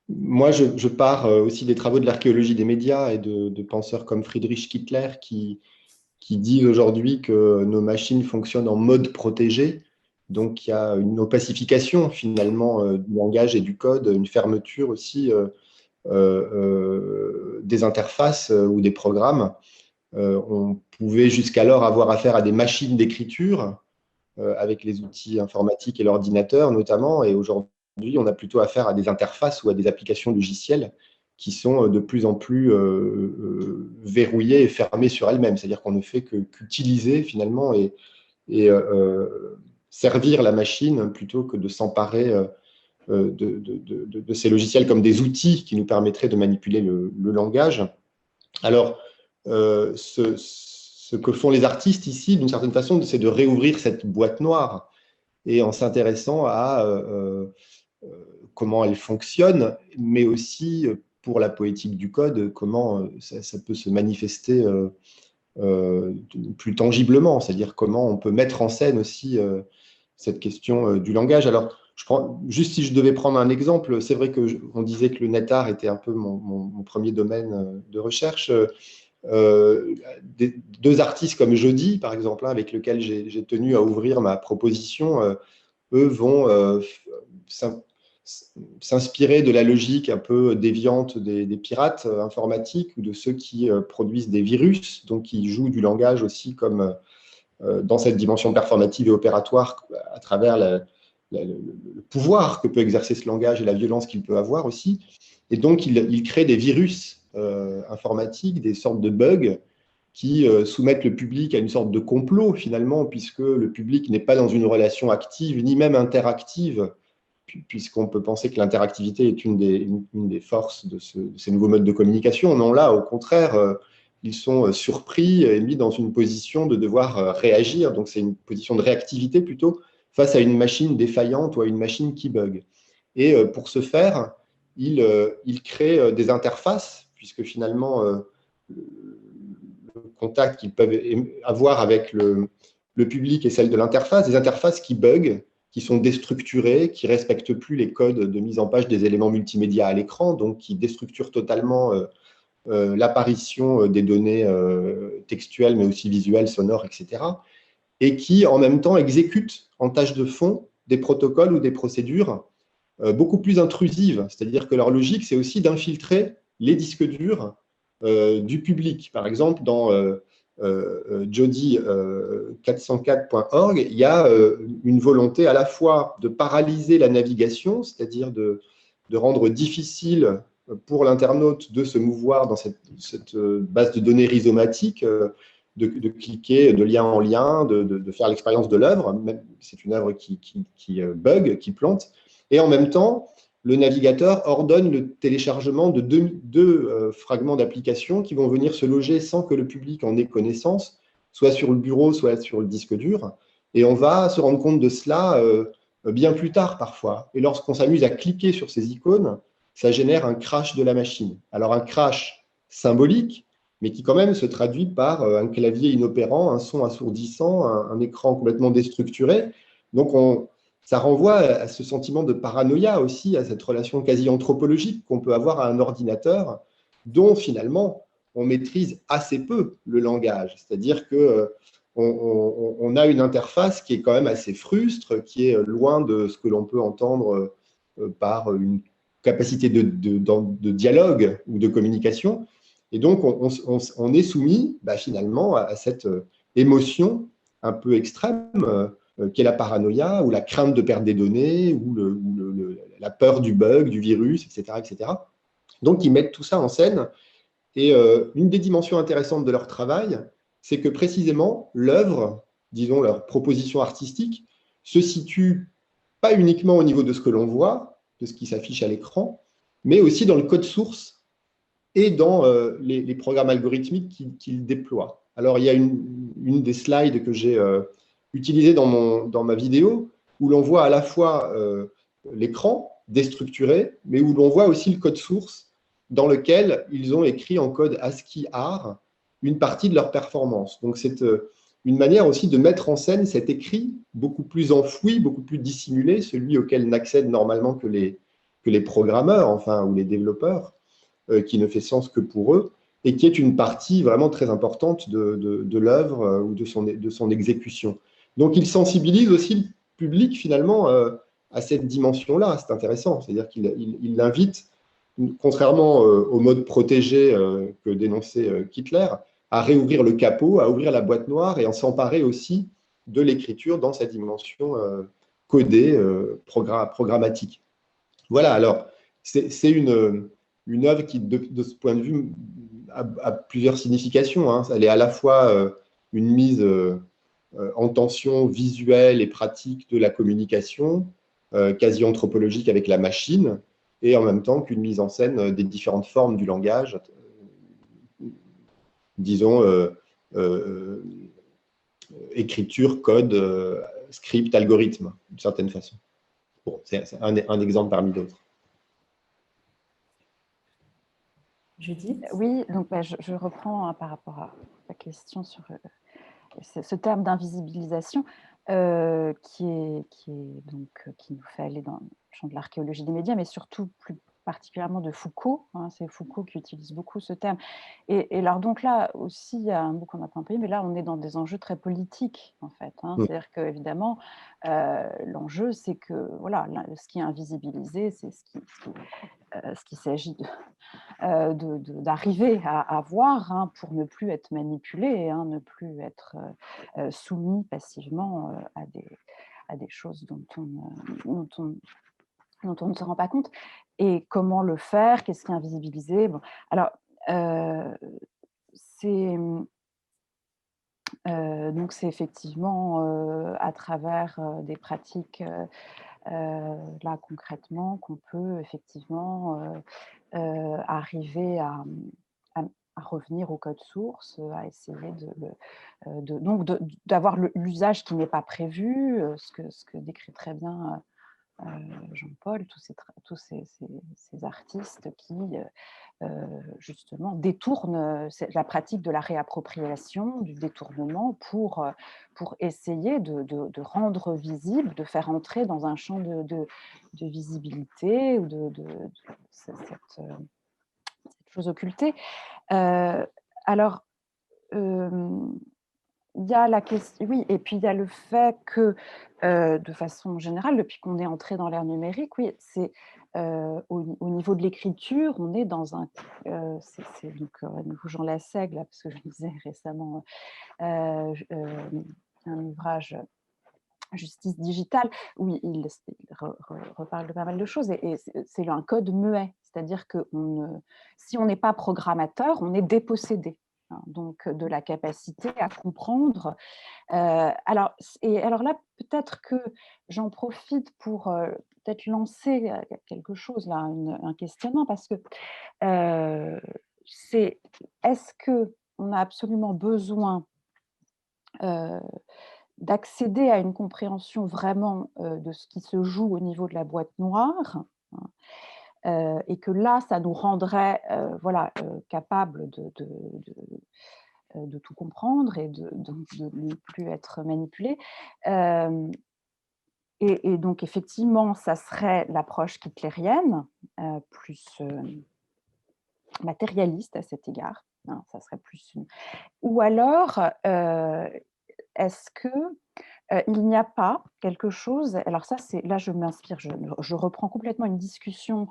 Moi, je pars aussi des travaux de l'archéologie des médias et de penseurs comme Friedrich Kittler qui disent aujourd'hui que nos machines fonctionnent en mode protégé. Donc, il y a une opacification finalement du langage et du code, une fermeture aussi des interfaces ou des programmes. On pouvait jusqu'alors avoir affaire à des machines d'écriture avec les outils informatiques et l'ordinateur notamment, et aujourd'hui, on a plutôt affaire à des interfaces ou à des applications logicielles qui sont de plus en plus verrouillées et fermées sur elles-mêmes. C'est-à-dire qu'on ne fait qu'utiliser finalement et servir la machine plutôt que de s'emparer de ces logiciels comme des outils qui nous permettraient de manipuler le langage. Alors, ce que font les artistes ici, d'une certaine façon, c'est de réouvrir cette boîte noire et en s'intéressant à comment elle fonctionne, mais aussi pour la poétique du code, comment ça peut se manifester plus tangiblement, c'est-à-dire comment on peut mettre en scène aussi cette question du langage. Alors, juste si je devais prendre un exemple, c'est vrai qu'on disait que le net art était un peu mon premier domaine de recherche. Deux artistes comme Jody, par exemple, avec lesquels j'ai tenu à ouvrir ma proposition, eux vont s'inspirer de la logique un peu déviante des pirates informatiques ou de ceux qui produisent des virus, donc qui jouent du langage aussi comme dans cette dimension performative et opératoire à travers le pouvoir que peut exercer ce langage et la violence qu'il peut avoir aussi. Et donc, ils créent des virus informatiques, des sortes de bugs qui soumettent le public à une sorte de complot, finalement, puisque le public n'est pas dans une relation active, ni même interactive, puisqu'on peut penser que l'interactivité est une des forces de ces nouveaux modes de communication. Non, là, au contraire, ils sont surpris et mis dans une position de devoir réagir. Donc, c'est une position de réactivité plutôt face à une machine défaillante ou à une machine qui bug. Et pour ce faire, ils créent des interfaces, puisque finalement, le contact qu'ils peuvent avoir avec le public est celle de l'interface, des interfaces qui bug qui sont déstructurés, qui ne respectent plus les codes de mise en page des éléments multimédia à l'écran, donc qui déstructurent totalement l'apparition des données textuelles, mais aussi visuelles, sonores, etc. Et qui, en même temps, exécutent en tâche de fond des protocoles ou des procédures beaucoup plus intrusives. C'est-à-dire que leur logique, c'est aussi d'infiltrer les disques durs du public. Par exemple, dans Jodi404.org, il y a une volonté à la fois de paralyser la navigation, c'est-à-dire de rendre difficile pour l'internaute de se mouvoir dans cette base de données rhizomatique, de cliquer de lien en lien, de faire l'expérience de l'œuvre. C'est une œuvre qui bug, qui plante. Et en même temps, le navigateur ordonne le téléchargement de deux fragments d'application qui vont venir se loger sans que le public en ait connaissance, soit sur le bureau, soit sur le disque dur. Et on va se rendre compte de cela bien plus tard parfois. Et lorsqu'on s'amuse à cliquer sur ces icônes, ça génère un crash de la machine. Alors un crash symbolique, mais qui quand même se traduit par un clavier inopérant, un son assourdissant, un écran complètement déstructuré. Donc ça renvoie à ce sentiment de paranoïa aussi, à cette relation quasi anthropologique qu'on peut avoir à un ordinateur, dont finalement on maîtrise assez peu le langage. C'est-à-dire qu'on a une interface qui est quand même assez frustre, qui est loin de ce que l'on peut entendre par une capacité de dialogue ou de communication. Et donc, on est soumis finalement à cette émotion un peu extrême qui est la paranoïa ou la crainte de perdre des données ou la peur du bug, du virus, etc., etc. Donc, ils mettent tout ça en scène. Et une des dimensions intéressantes de leur travail, c'est que précisément, l'œuvre, disons leur proposition artistique, se situe pas uniquement au niveau de ce que l'on voit, de ce qui s'affiche à l'écran, mais aussi dans le code source et dans les programmes algorithmiques qu'ils déploient. Alors, il y a une des slides que j'ai utilisée dans ma vidéo, où l'on voit à la fois l'écran déstructuré, mais où l'on voit aussi le code source dans lequel ils ont écrit en code ASCII-R une partie de leur performance. Donc, c'est une manière aussi de mettre en scène cet écrit beaucoup plus enfoui, beaucoup plus dissimulé, celui auquel n'accèdent normalement que les programmeurs, enfin, ou les développeurs, qui ne fait sens que pour eux, et qui est une partie vraiment très importante de l'œuvre ou de son exécution. Donc, il sensibilise aussi le public, finalement, à cette dimension-là. C'est intéressant, c'est-à-dire qu'il l'invite, contrairement au mode protégé que dénonçait Kittler, à réouvrir le capot, à ouvrir la boîte noire et à s'emparer aussi de l'écriture dans sa dimension codée, programmatique. Voilà, alors, c'est une œuvre qui, de ce point de vue, a plusieurs significations. Hein. Elle est à la fois une mise en tension visuelle et pratique de la communication, quasi anthropologique avec la machine, et en même temps qu'une mise en scène des différentes formes du langage, disons, écriture, code, script, algorithme, d'une certaine façon. Bon, c'est un exemple parmi d'autres. Judith ? Oui, donc je reprends par rapport à la question sur ce terme d'invisibilisation qui nous fait aller dans le champ de l'archéologie des médias, mais surtout plus particulièrement de Foucault. Hein, c'est Foucault qui utilise beaucoup ce terme. Et alors donc là aussi, il y a un mot qu'on n'a pas employé, mais là on est dans des enjeux très politiques en fait. Hein. C'est-à-dire qu'évidemment, l'enjeu c'est que voilà, ce qui est invisibilisé, c'est ce qu'il s'agit d'arriver à voir pour ne plus être manipulé, ne plus être soumis passivement à des choses dont on ne se rend pas compte. Et comment le faire? Qu'est-ce qui est invisibilisé? Bon, alors, donc c'est effectivement à travers des pratiques là concrètement qu'on peut effectivement arriver à revenir au code source, à essayer d'avoir l'usage qui n'est pas prévu, ce que décrit très bien Jean-Paul, tous ces artistes qui, justement, détournent la pratique de la réappropriation, du détournement, pour essayer de rendre visible, de faire entrer dans un champ de visibilité ou cette chose occultée. Alors, il y a la question, oui, et puis il y a le fait que, de façon générale, depuis qu'on est entré dans l'ère numérique, oui, c'est au niveau de l'écriture, on est dans un, c'est donc à nouveau Jean Lassègue, là, parce que je lisais récemment un ouvrage, Justice digitale, où il reparle de pas mal de choses, et c'est un code muet, c'est-à-dire que si on n'est pas programmateur, on est dépossédé, hein, donc de la capacité à comprendre. Alors là, peut-être que j'en profite pour peut-être lancer quelque chose, là, un questionnement, parce que est-ce qu'on a absolument besoin d'accéder à une compréhension vraiment de ce qui se joue au niveau de la boîte noire, hein, et que là, ça nous rendrait capables de tout comprendre et de ne plus être manipulés. Et donc, effectivement, ça serait l'approche hitlérienne, plus matérialiste à cet égard, hein, ça serait plus Ou alors, est-ce que il n'y a pas quelque chose, alors ça, là je m'inspire, je reprends complètement une discussion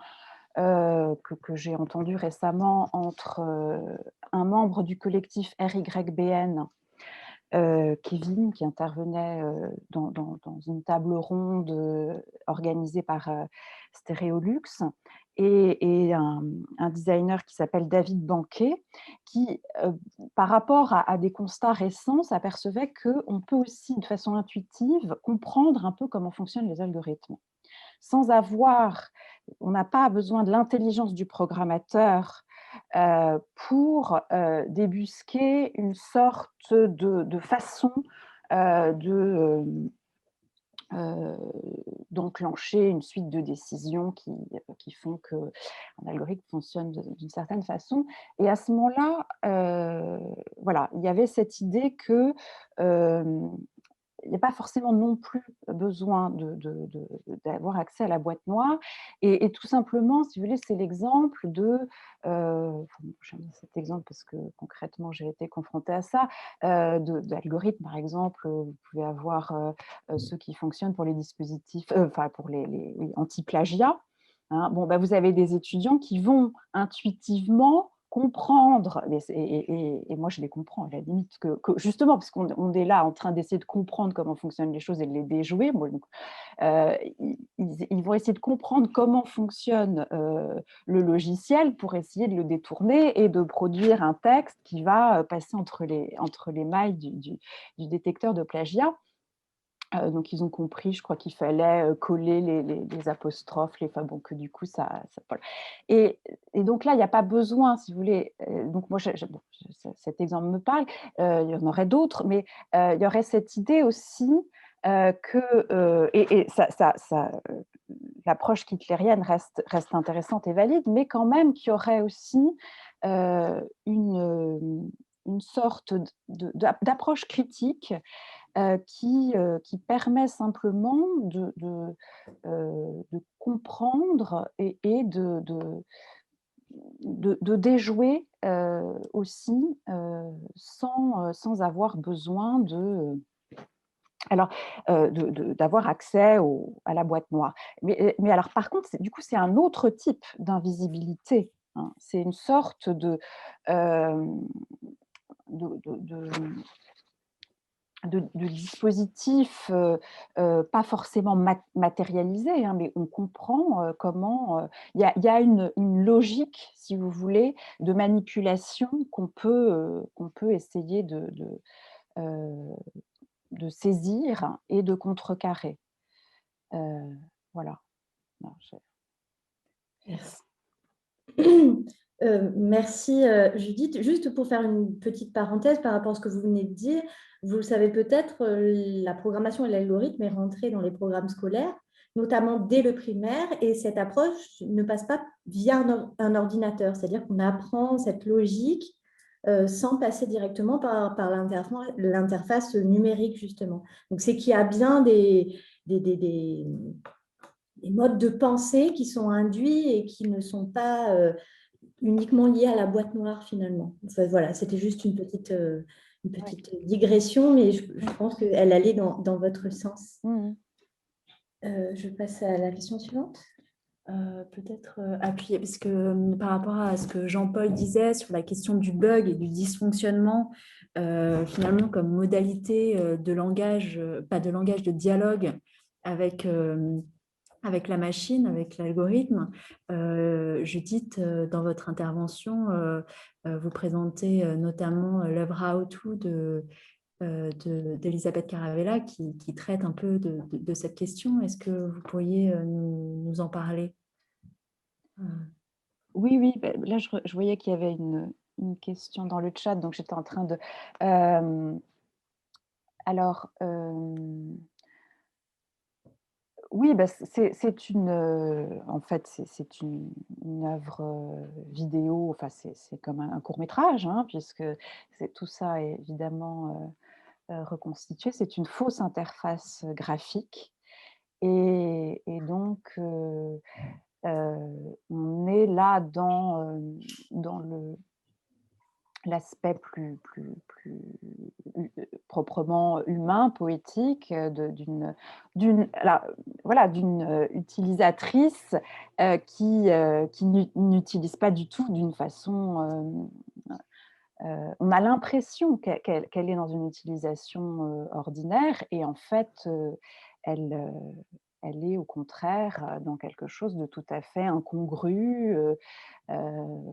que j'ai entendue récemment entre un membre du collectif RYBN, Kevin, qui intervenait dans une table ronde organisée par Stéréolux, et un designer qui s'appelle David Banquet, qui, par rapport à des constats récents, s'apercevait qu'on peut aussi, de façon intuitive, comprendre un peu comment fonctionnent les algorithmes. On n'a pas besoin de l'intelligence du programmateur pour débusquer une sorte de façon d'enclencher une suite de décisions qui font qu'un algorithme fonctionne d'une certaine façon. Et à ce moment-là, voilà, il y avait cette idée que il n'y a pas forcément non plus besoin d'avoir accès à la boîte noire. Et tout simplement, si vous voulez, c'est l'exemple j'aime cet exemple parce que concrètement, j'ai été confrontée à ça, d'algorithmes, par exemple. Vous pouvez avoir ceux qui fonctionnent pour les dispositifs, pour les anti-plagiat. Hein. Bon, vous avez des étudiants qui vont intuitivement comprendre, et moi je les comprends à la limite, que justement parce qu'on est là en train d'essayer de comprendre comment fonctionnent les choses et de les déjouer, donc, ils vont essayer de comprendre comment fonctionne le logiciel pour essayer de le détourner et de produire un texte qui va passer entre les mailles du détecteur de plagiat. Donc, ils ont compris, je crois qu'il fallait coller les apostrophes, bon, que du coup, ça voilà. Et donc là, il n'y a pas besoin, si vous voulez, donc moi, cet exemple me parle, il y en aurait d'autres, mais il y aurait cette idée aussi que, et l'approche hitlérienne reste intéressante et valide, mais quand même qu'il y aurait aussi une sorte d'approche critique qui permet simplement de comprendre et de déjouer aussi sans avoir besoin d'avoir accès à la boîte noire. Mais alors, par contre, du coup, c'est un autre type d'invisibilité. Hein. C'est une sorte de dispositifs pas forcément matérialisés, hein, mais on comprend comment il y a une logique, si vous voulez, de manipulation qu'on peut essayer de saisir et de contrecarrer. Voilà. Non, Merci Judith. Juste pour faire une petite parenthèse par rapport à ce que vous venez de dire, vous le savez peut-être, la programmation et l'algorithme est rentrée dans les programmes scolaires notamment dès le primaire, et cette approche ne passe pas via un ordinateur, c'est-à-dire qu'on apprend cette logique sans passer directement par l'interface numérique, justement. Donc, c'est qu'il y a bien des modes de pensée qui sont induits et qui ne sont pas uniquement liés à la boîte noire, finalement. Enfin, voilà, c'était juste une petite digression, mais je pense qu'elle allait dans votre sens. Je passe à la question suivante. Peut-être appuyer, parce que par rapport à ce que Jean-Paul disait sur la question du bug et du dysfonctionnement, finalement comme modalité de langage, pas de langage, de dialogue avec la machine, avec l'algorithme. Judith, dans votre intervention, vous présentez notamment l'œuvre How To d'Elisabeth Caravella qui traite un peu de cette question. Est-ce que vous pourriez nous en parler? Oui, là je voyais qu'il y avait une question dans le chat, donc j'étais en train de... oui, c'est en fait, c'est une œuvre vidéo, enfin c'est comme un court-métrage, hein, puisque tout ça est évidemment reconstitué. C'est une fausse interface graphique. Et donc, on est là dans l'aspect plus proprement humain, poétique, d'une utilisatrice qui n'utilise pas du tout d'une façon... on a l'impression qu'elle est dans une utilisation ordinaire, et en fait, elle est au contraire dans quelque chose de tout à fait incongru.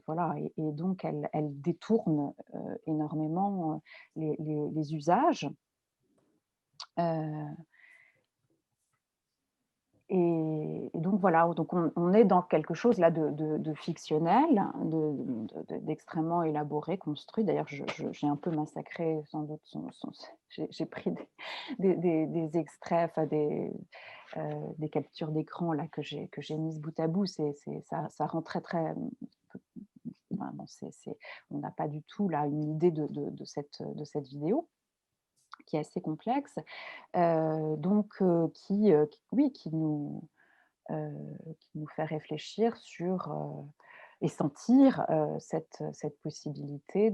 Voilà, et donc elle détourne énormément les usages. Et donc voilà, donc on est dans quelque chose là de fictionnel, d'extrêmement élaboré, construit. D'ailleurs, j'ai un peu massacré sans doute j'ai pris des extraits, enfin des captures d'écran là que j'ai mises bout à bout. Ça rend très on n'a pas du tout là une idée de cette vidéo, qui est assez complexe, qui nous fait réfléchir sur et sentir cette possibilité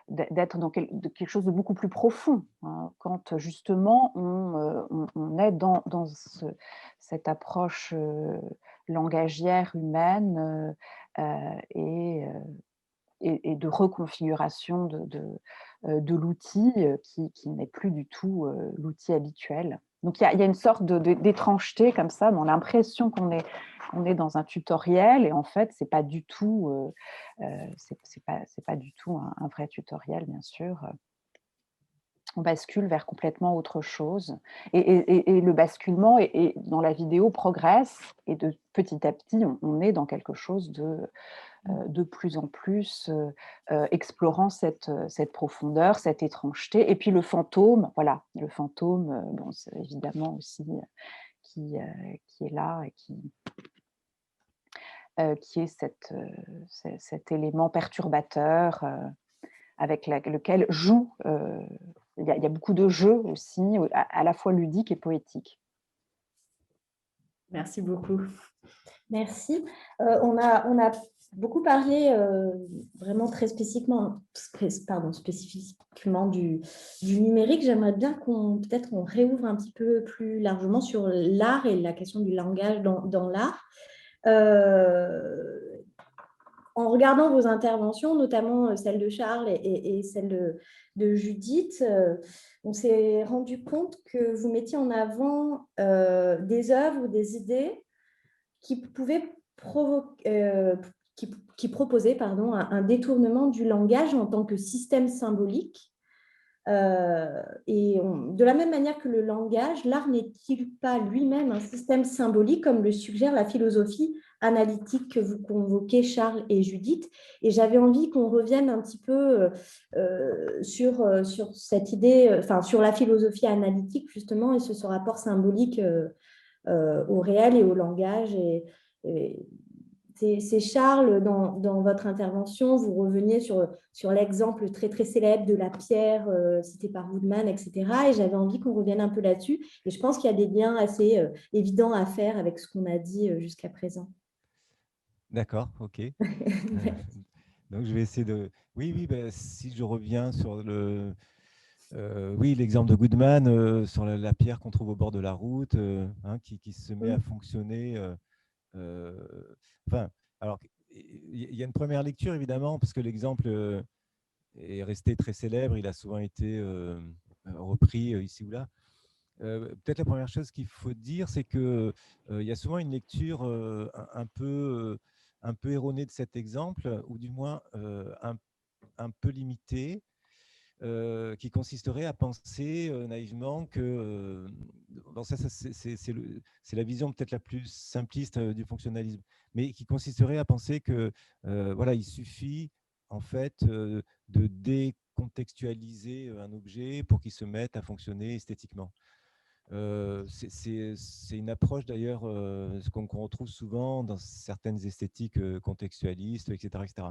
d'être dans quelque chose de beaucoup plus profond, hein, quand justement on est dans cette approche langagière humaine et de reconfiguration de l'outil qui n'est plus du tout l'outil habituel. Donc il y a une sorte d'étrangeté comme ça, on a l'impression qu'on est dans un tutoriel, et en fait c'est pas du tout c'est pas du tout un vrai tutoriel, bien sûr. On bascule vers complètement autre chose, et le basculement dans la vidéo progresse, et de petit à petit on est dans quelque chose de plus en plus explorant cette profondeur, cette étrangeté. Et puis le fantôme, bon, c'est évidemment aussi qui est là, et qui est cet élément perturbateur avec lequel joue. Il y a beaucoup de jeux aussi, à la fois ludiques et poétiques. Merci beaucoup. Merci. On a beaucoup parlé vraiment très spécifiquement du numérique. J'aimerais bien qu'on réouvre un petit peu plus largement sur l'art et la question du langage dans l'art. En regardant vos interventions, notamment celle de Charles et celle de Judith, on s'est rendu compte que vous mettiez en avant des œuvres ou des idées qui proposaient un détournement du langage en tant que système symbolique. De la même manière que le langage, l'art n'est-il pas lui-même un système symbolique, comme le suggère la philosophie analytique que vous convoquez, Charles et Judith? Et j'avais envie qu'on revienne un petit peu sur cette idée, sur la philosophie analytique, justement, et sur ce rapport symbolique au réel et au langage. C'est Charles, dans votre intervention, vous reveniez sur l'exemple très, très célèbre de la pierre cité par Woodman, etc. Et j'avais envie qu'on revienne un peu là-dessus. Et je pense qu'il y a des liens assez évidents à faire avec ce qu'on a dit jusqu'à présent. D'accord, ok. Donc, je vais essayer de… Oui, oui, ben, si je reviens sur oui, l'exemple de Goodman, sur la pierre qu'on trouve au bord de la route, hein, qui se met à fonctionner. Enfin, alors, il y a une première lecture, évidemment, parce que l'exemple est resté très célèbre. Il a souvent été repris ici ou là. Peut-être la première chose qu'il faut dire, c'est qu'il y a souvent une lecture un peu erronée de cet exemple, ou du moins un peu limitée, qui consisterait à penser naïvement que… bon, ça c'est la vision peut-être la plus simpliste du fonctionnalisme, mais qui consisterait à penser que voilà, il suffit en fait de décontextualiser un objet pour qu'il se mette à fonctionner esthétiquement. C'est une approche d'ailleurs qu'on retrouve souvent dans certaines esthétiques contextualistes, etc., etc.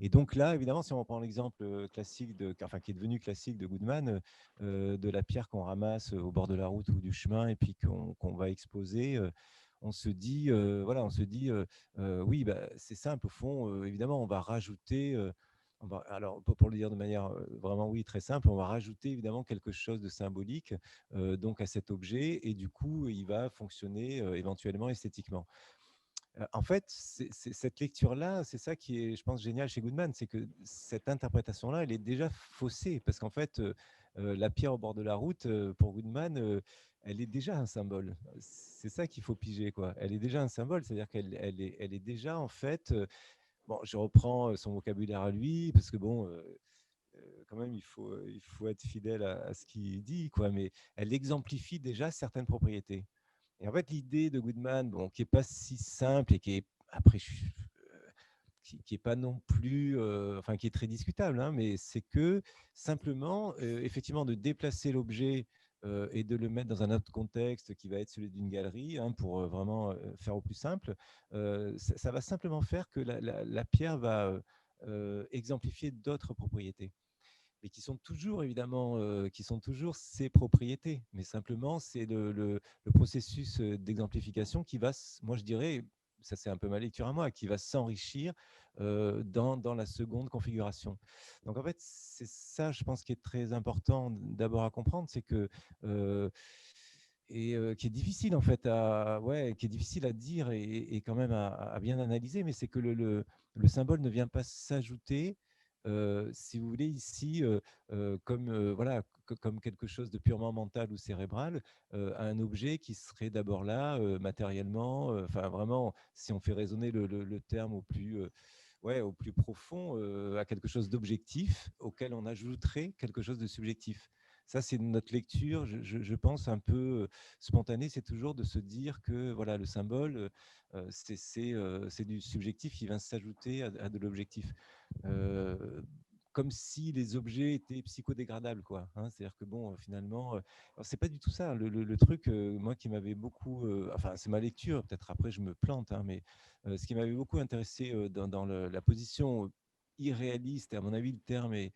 Et donc là, évidemment, si on prend l'exemple classique, enfin, qui est devenu classique de Goodman, de la pierre qu'on ramasse au bord de la route ou du chemin et puis qu'on va exposer, on se dit, voilà, on se dit, oui, bah, c'est simple, au fond, évidemment, on va rajouter… alors, pour le dire de manière vraiment, oui, très simple, on va rajouter évidemment quelque chose de symbolique donc à cet objet, et du coup, il va fonctionner éventuellement esthétiquement. En fait, cette lecture-là, c'est ça qui est, je pense, génial chez Goodman, c'est que cette interprétation-là, elle est déjà faussée, parce qu'en fait, la pierre au bord de la route, pour Goodman, elle est déjà un symbole. C'est ça qu'il faut piger, quoi. Elle est déjà un symbole, c'est-à-dire elle est déjà, en fait… bon, je reprends son vocabulaire à lui, parce que bon… quand même, il faut être fidèle à ce qu'il dit, quoi, mais elle exemplifie déjà certaines propriétés. Et en fait, l'idée de Goodman, bon, qui n'est pas si simple et qui est, après, qui est pas non plus, enfin, qui est très discutable, hein, mais c'est que simplement, effectivement, de déplacer l'objet et de le mettre dans un autre contexte qui va être celui d'une galerie, hein, pour vraiment faire au plus simple, ça va simplement faire que la pierre va exemplifier d'autres propriétés, et qui sont toujours évidemment, qui sont toujours ses propriétés, mais simplement c'est le processus d'exemplification qui va, moi je dirais, ça c'est un peu ma lecture à moi, qui va s'enrichir dans la seconde configuration. Donc en fait, c'est ça, je pense, qui est très important d'abord à comprendre, c'est que qui est difficile en fait ouais, qui est difficile à dire et quand même à bien analyser, mais c'est que le symbole ne vient pas s'ajouter, si vous voulez, ici, comme, voilà, comme quelque chose de purement mental ou cérébral, à un objet qui serait d'abord là, matériellement, enfin vraiment, si on fait résonner le terme au plus… ouais, au plus profond, à quelque chose d'objectif auquel on ajouterait quelque chose de subjectif. Ça, c'est notre lecture, je pense, un peu spontanée, c'est toujours de se dire que voilà, le symbole, c'est du subjectif qui vient s'ajouter à de l'objectif. Euh, Comme si les objets étaient psychodégradables, quoi. Hein, c'est-à-dire que bon, finalement, c'est pas du tout ça. Le truc, moi, qui m'avait beaucoup, enfin, c'est ma lecture. Peut-être après je me plante, hein, mais ce qui m'avait beaucoup intéressé dans la position irréaliste, et à mon avis, le terme est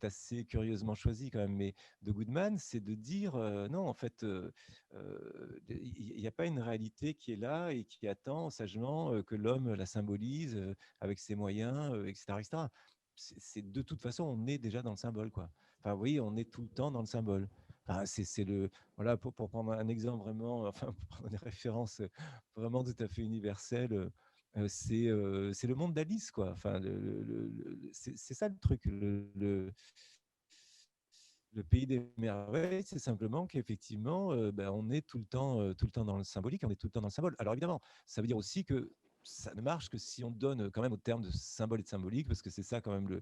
assez curieusement choisi quand même, mais de Goodman, c'est de dire non, en fait, il n'y a pas une réalité qui est là et qui attend sagement que l'homme la symbolise avec ses moyens, etc., etc. De toute façon, on est déjà dans le symbole, quoi. Enfin, oui, on est tout le temps dans le symbole. Enfin, c'est le… Voilà, pour prendre un exemple vraiment, enfin, pour prendre des références vraiment tout à fait universelles, c'est le monde d'Alice, quoi. Enfin, c'est ça le truc. Le pays des merveilles, c'est simplement qu'effectivement, ben, on est tout le temps dans le symbolique, on est tout le temps dans le symbole. Alors évidemment, ça veut dire aussi que ça ne marche que si on donne quand même au terme de symbole et de symbolique, parce que c'est ça quand même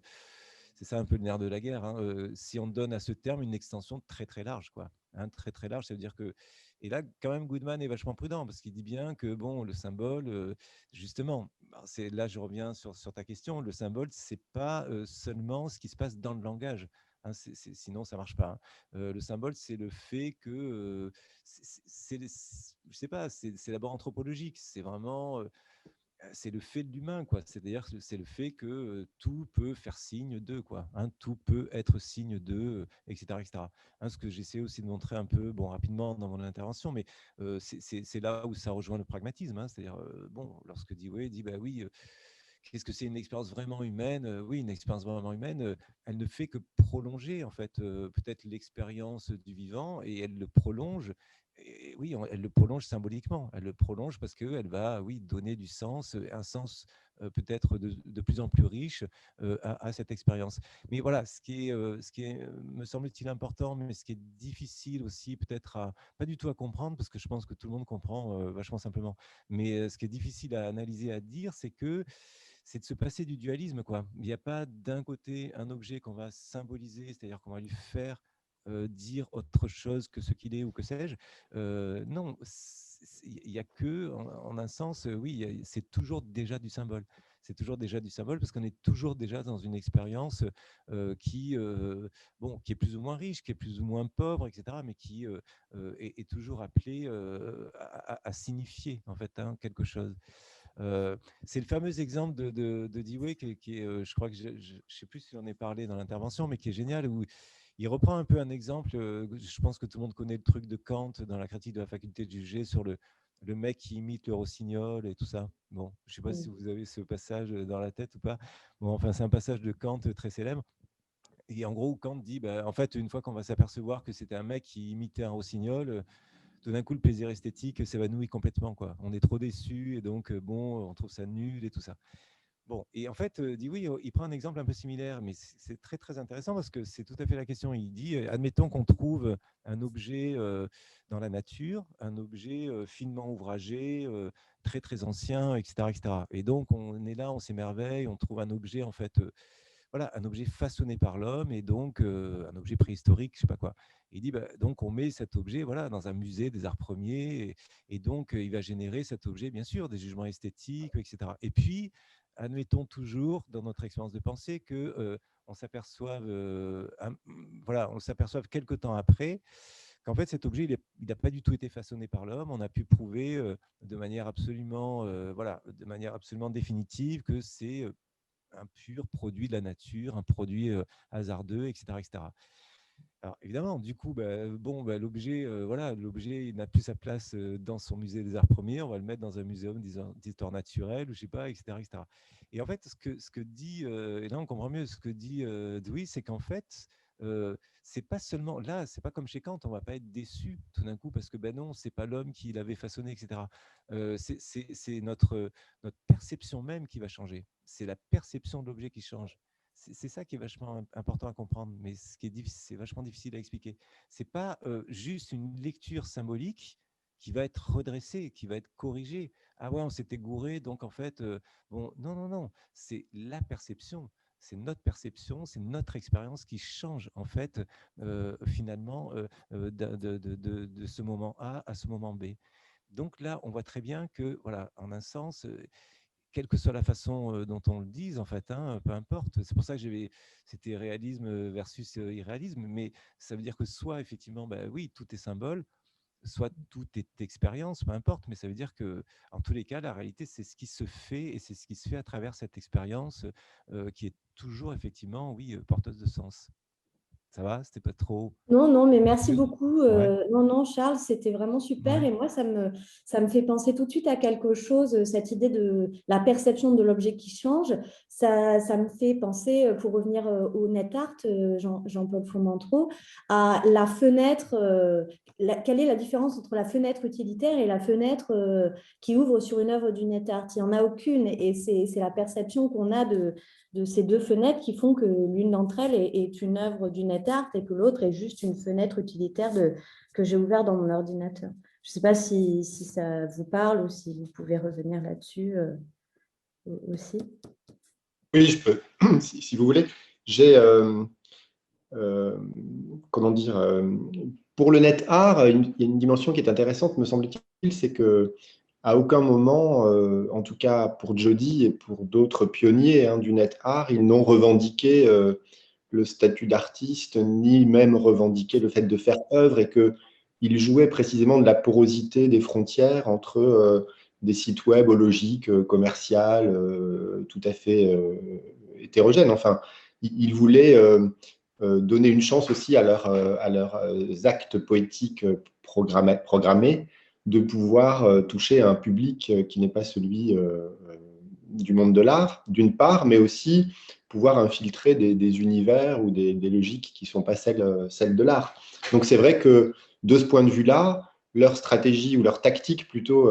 c'est ça un peu le nerf de la guerre, hein, si on donne à ce terme une extension très très large, quoi. Hein, très très large, ça veut dire que… Et là, quand même, Goodman est vachement prudent, parce qu'il dit bien que bon, le symbole, justement, là je reviens sur ta question, le symbole, c'est pas seulement ce qui se passe dans le langage. Hein, sinon, ça ne marche pas. Hein. Le symbole, c'est le fait que je sais pas, c'est d'abord anthropologique, c'est vraiment, c'est le fait de l'humain, quoi. C'est-à-dire que c'est le fait que tout peut faire signe de, quoi. Hein, tout peut être signe de, etc., etc. Hein, ce que j'essaie aussi de montrer un peu, bon, rapidement dans mon intervention, mais c'est là où ça rejoint le pragmatisme. Hein, c'est-à-dire, bon, lorsque Dewey dit, bah oui, qu'est-ce que c'est une expérience vraiment humaine? Oui, une expérience vraiment humaine, elle ne fait que prolonger en fait peut-être l'expérience du vivant et elle le prolonge. Et oui, elle le prolonge symboliquement. Elle le prolonge parce qu'elle va, oui, donner du sens, un sens peut-être de plus en plus riche à cette expérience. Mais voilà, ce qui est, me semble-t-il important, mais ce qui est difficile aussi peut-être pas du tout à comprendre, parce que je pense que tout le monde comprend vachement simplement. Mais ce qui est difficile à analyser, à dire, c'est de se passer du dualisme, quoi. Il n'y a pas d'un côté un objet qu'on va symboliser, c'est-à-dire qu'on va lui faire dire autre chose que ce qu'il est ou que sais-je. Non, il n'y a que, en un sens, oui, c'est toujours déjà du symbole. C'est toujours déjà du symbole parce qu'on est toujours déjà dans une expérience bon, qui est plus ou moins riche, qui est plus ou moins pauvre, etc., mais qui est toujours appelée à signifier en fait quelque chose. C'est le fameux exemple de Dewey qui est, je crois que je ne sais plus si j'en ai parlé dans l'intervention, mais qui est génial, où il reprend un peu un exemple. Je pense que tout le monde connaît le truc de Kant dans la critique de la faculté de juger sur le mec qui imite le rossignol et tout ça. Bon, je ne sais pas si vous avez ce passage dans la tête ou pas. Bon, enfin, c'est un passage de Kant très célèbre. Et en gros, Kant dit, bah, en fait, une fois qu'on va s'apercevoir que c'était un mec qui imitait un rossignol, tout d'un coup, le plaisir esthétique s'évanouit complètement, quoi. On est trop déçu et donc, bon, on trouve ça nul et tout ça. Bon, et en fait, dit oui, il prend un exemple un peu similaire, mais c'est très très intéressant parce que c'est tout à fait la question. Il dit, admettons qu'on trouve un objet dans la nature, un objet finement ouvragé, très très ancien, etc., etc. Et donc on est là, on s'émerveille, on trouve un objet en fait, voilà, un objet façonné par l'homme et donc un objet préhistorique, je sais pas quoi. Il dit, bah, donc on met cet objet, voilà, dans un musée des arts premiers et donc il va générer cet objet, bien sûr, des jugements esthétiques, etc. Et puis admettons toujours dans notre expérience de pensée que on s'aperçoive, voilà, on s'aperçoive quelque temps après qu'en fait cet objet il n'a pas du tout été façonné par l'homme. On a pu prouver de manière absolument, voilà, de manière absolument définitive que c'est un pur produit de la nature, un produit hasardeux, etc., etc. Alors évidemment, du coup, bon, l'objet, voilà, l'objet n'a plus sa place dans son musée des arts premiers. On va le mettre dans un muséum d'histoire naturelle, ou je sais pas, etc., etc. Et en fait, ce que dit, et là on comprend mieux ce que dit Dewey, c'est qu'en fait, c'est pas seulement là, c'est pas comme chez Kant, on va pas être déçu tout d'un coup parce que ben non, c'est pas l'homme qui l'avait façonné, etc. C'est notre perception même qui va changer. C'est la perception de l'objet qui change. C'est ça qui est vachement important à comprendre, mais ce qui est c'est vachement difficile à expliquer. C'est pas juste une lecture symbolique qui va être redressée, qui va être corrigée. Ah ouais, on s'était gouré, donc en fait, bon, non, non, non, c'est la perception. C'est notre perception, c'est notre expérience qui change en fait finalement de ce moment A à ce moment B. Donc là, on voit très bien que, voilà, en un sens, quelle que soit la façon dont on le dise, en fait, hein, peu importe. C'est pour ça que c'était réalisme versus irréalisme, mais ça veut dire que soit, effectivement, bah, oui, tout est symbole, soit tout est expérience, peu importe, mais ça veut dire que, en tous les cas, la réalité, c'est ce qui se fait et c'est ce qui se fait à travers cette expérience qui est toujours, effectivement, oui, porteuse de sens. Ça va? C'était pas trop Non, non, mais merci confus? beaucoup. Ouais. Non, non, Charles, c'était vraiment super. Ouais. Et moi, ça me fait penser tout de suite à quelque chose, cette idée de la perception de l'objet qui change. Ça me fait penser, pour revenir au net art, Jean-Paul Fromentreau, à la fenêtre. Quelle est la différence entre la fenêtre utilitaire et la fenêtre qui ouvre sur une œuvre du net art? Il n'y en a aucune. Et c'est la perception qu'on a de ces deux fenêtres qui font que l'une d'entre elles est une œuvre du net art et que l'autre est juste une fenêtre utilitaire que j'ai ouverte dans mon ordinateur. Je ne sais pas si ça vous parle ou si vous pouvez revenir là-dessus aussi. Oui, je peux, si vous voulez. J'ai, comment dire, pour le net art, il y a une dimension qui est intéressante, me semble-t-il, c'est que à aucun moment, en tout cas pour Jody et pour d'autres pionniers du net art, ils n'ont revendiqué le statut d'artiste, ni même revendiqué le fait de faire œuvre, et que il jouait précisément de la porosité des frontières entre des sites web aux logiques commerciales tout à fait hétérogènes. Enfin, il voulait donner une chance aussi à leurs actes poétiques programmés de pouvoir toucher un public qui n'est pas celui du monde de l'art, d'une part, mais aussi pouvoir infiltrer des univers ou des logiques qui ne sont pas celles de l'art. Donc c'est vrai que de ce point de vue-là, leur stratégie ou leur tactique plutôt,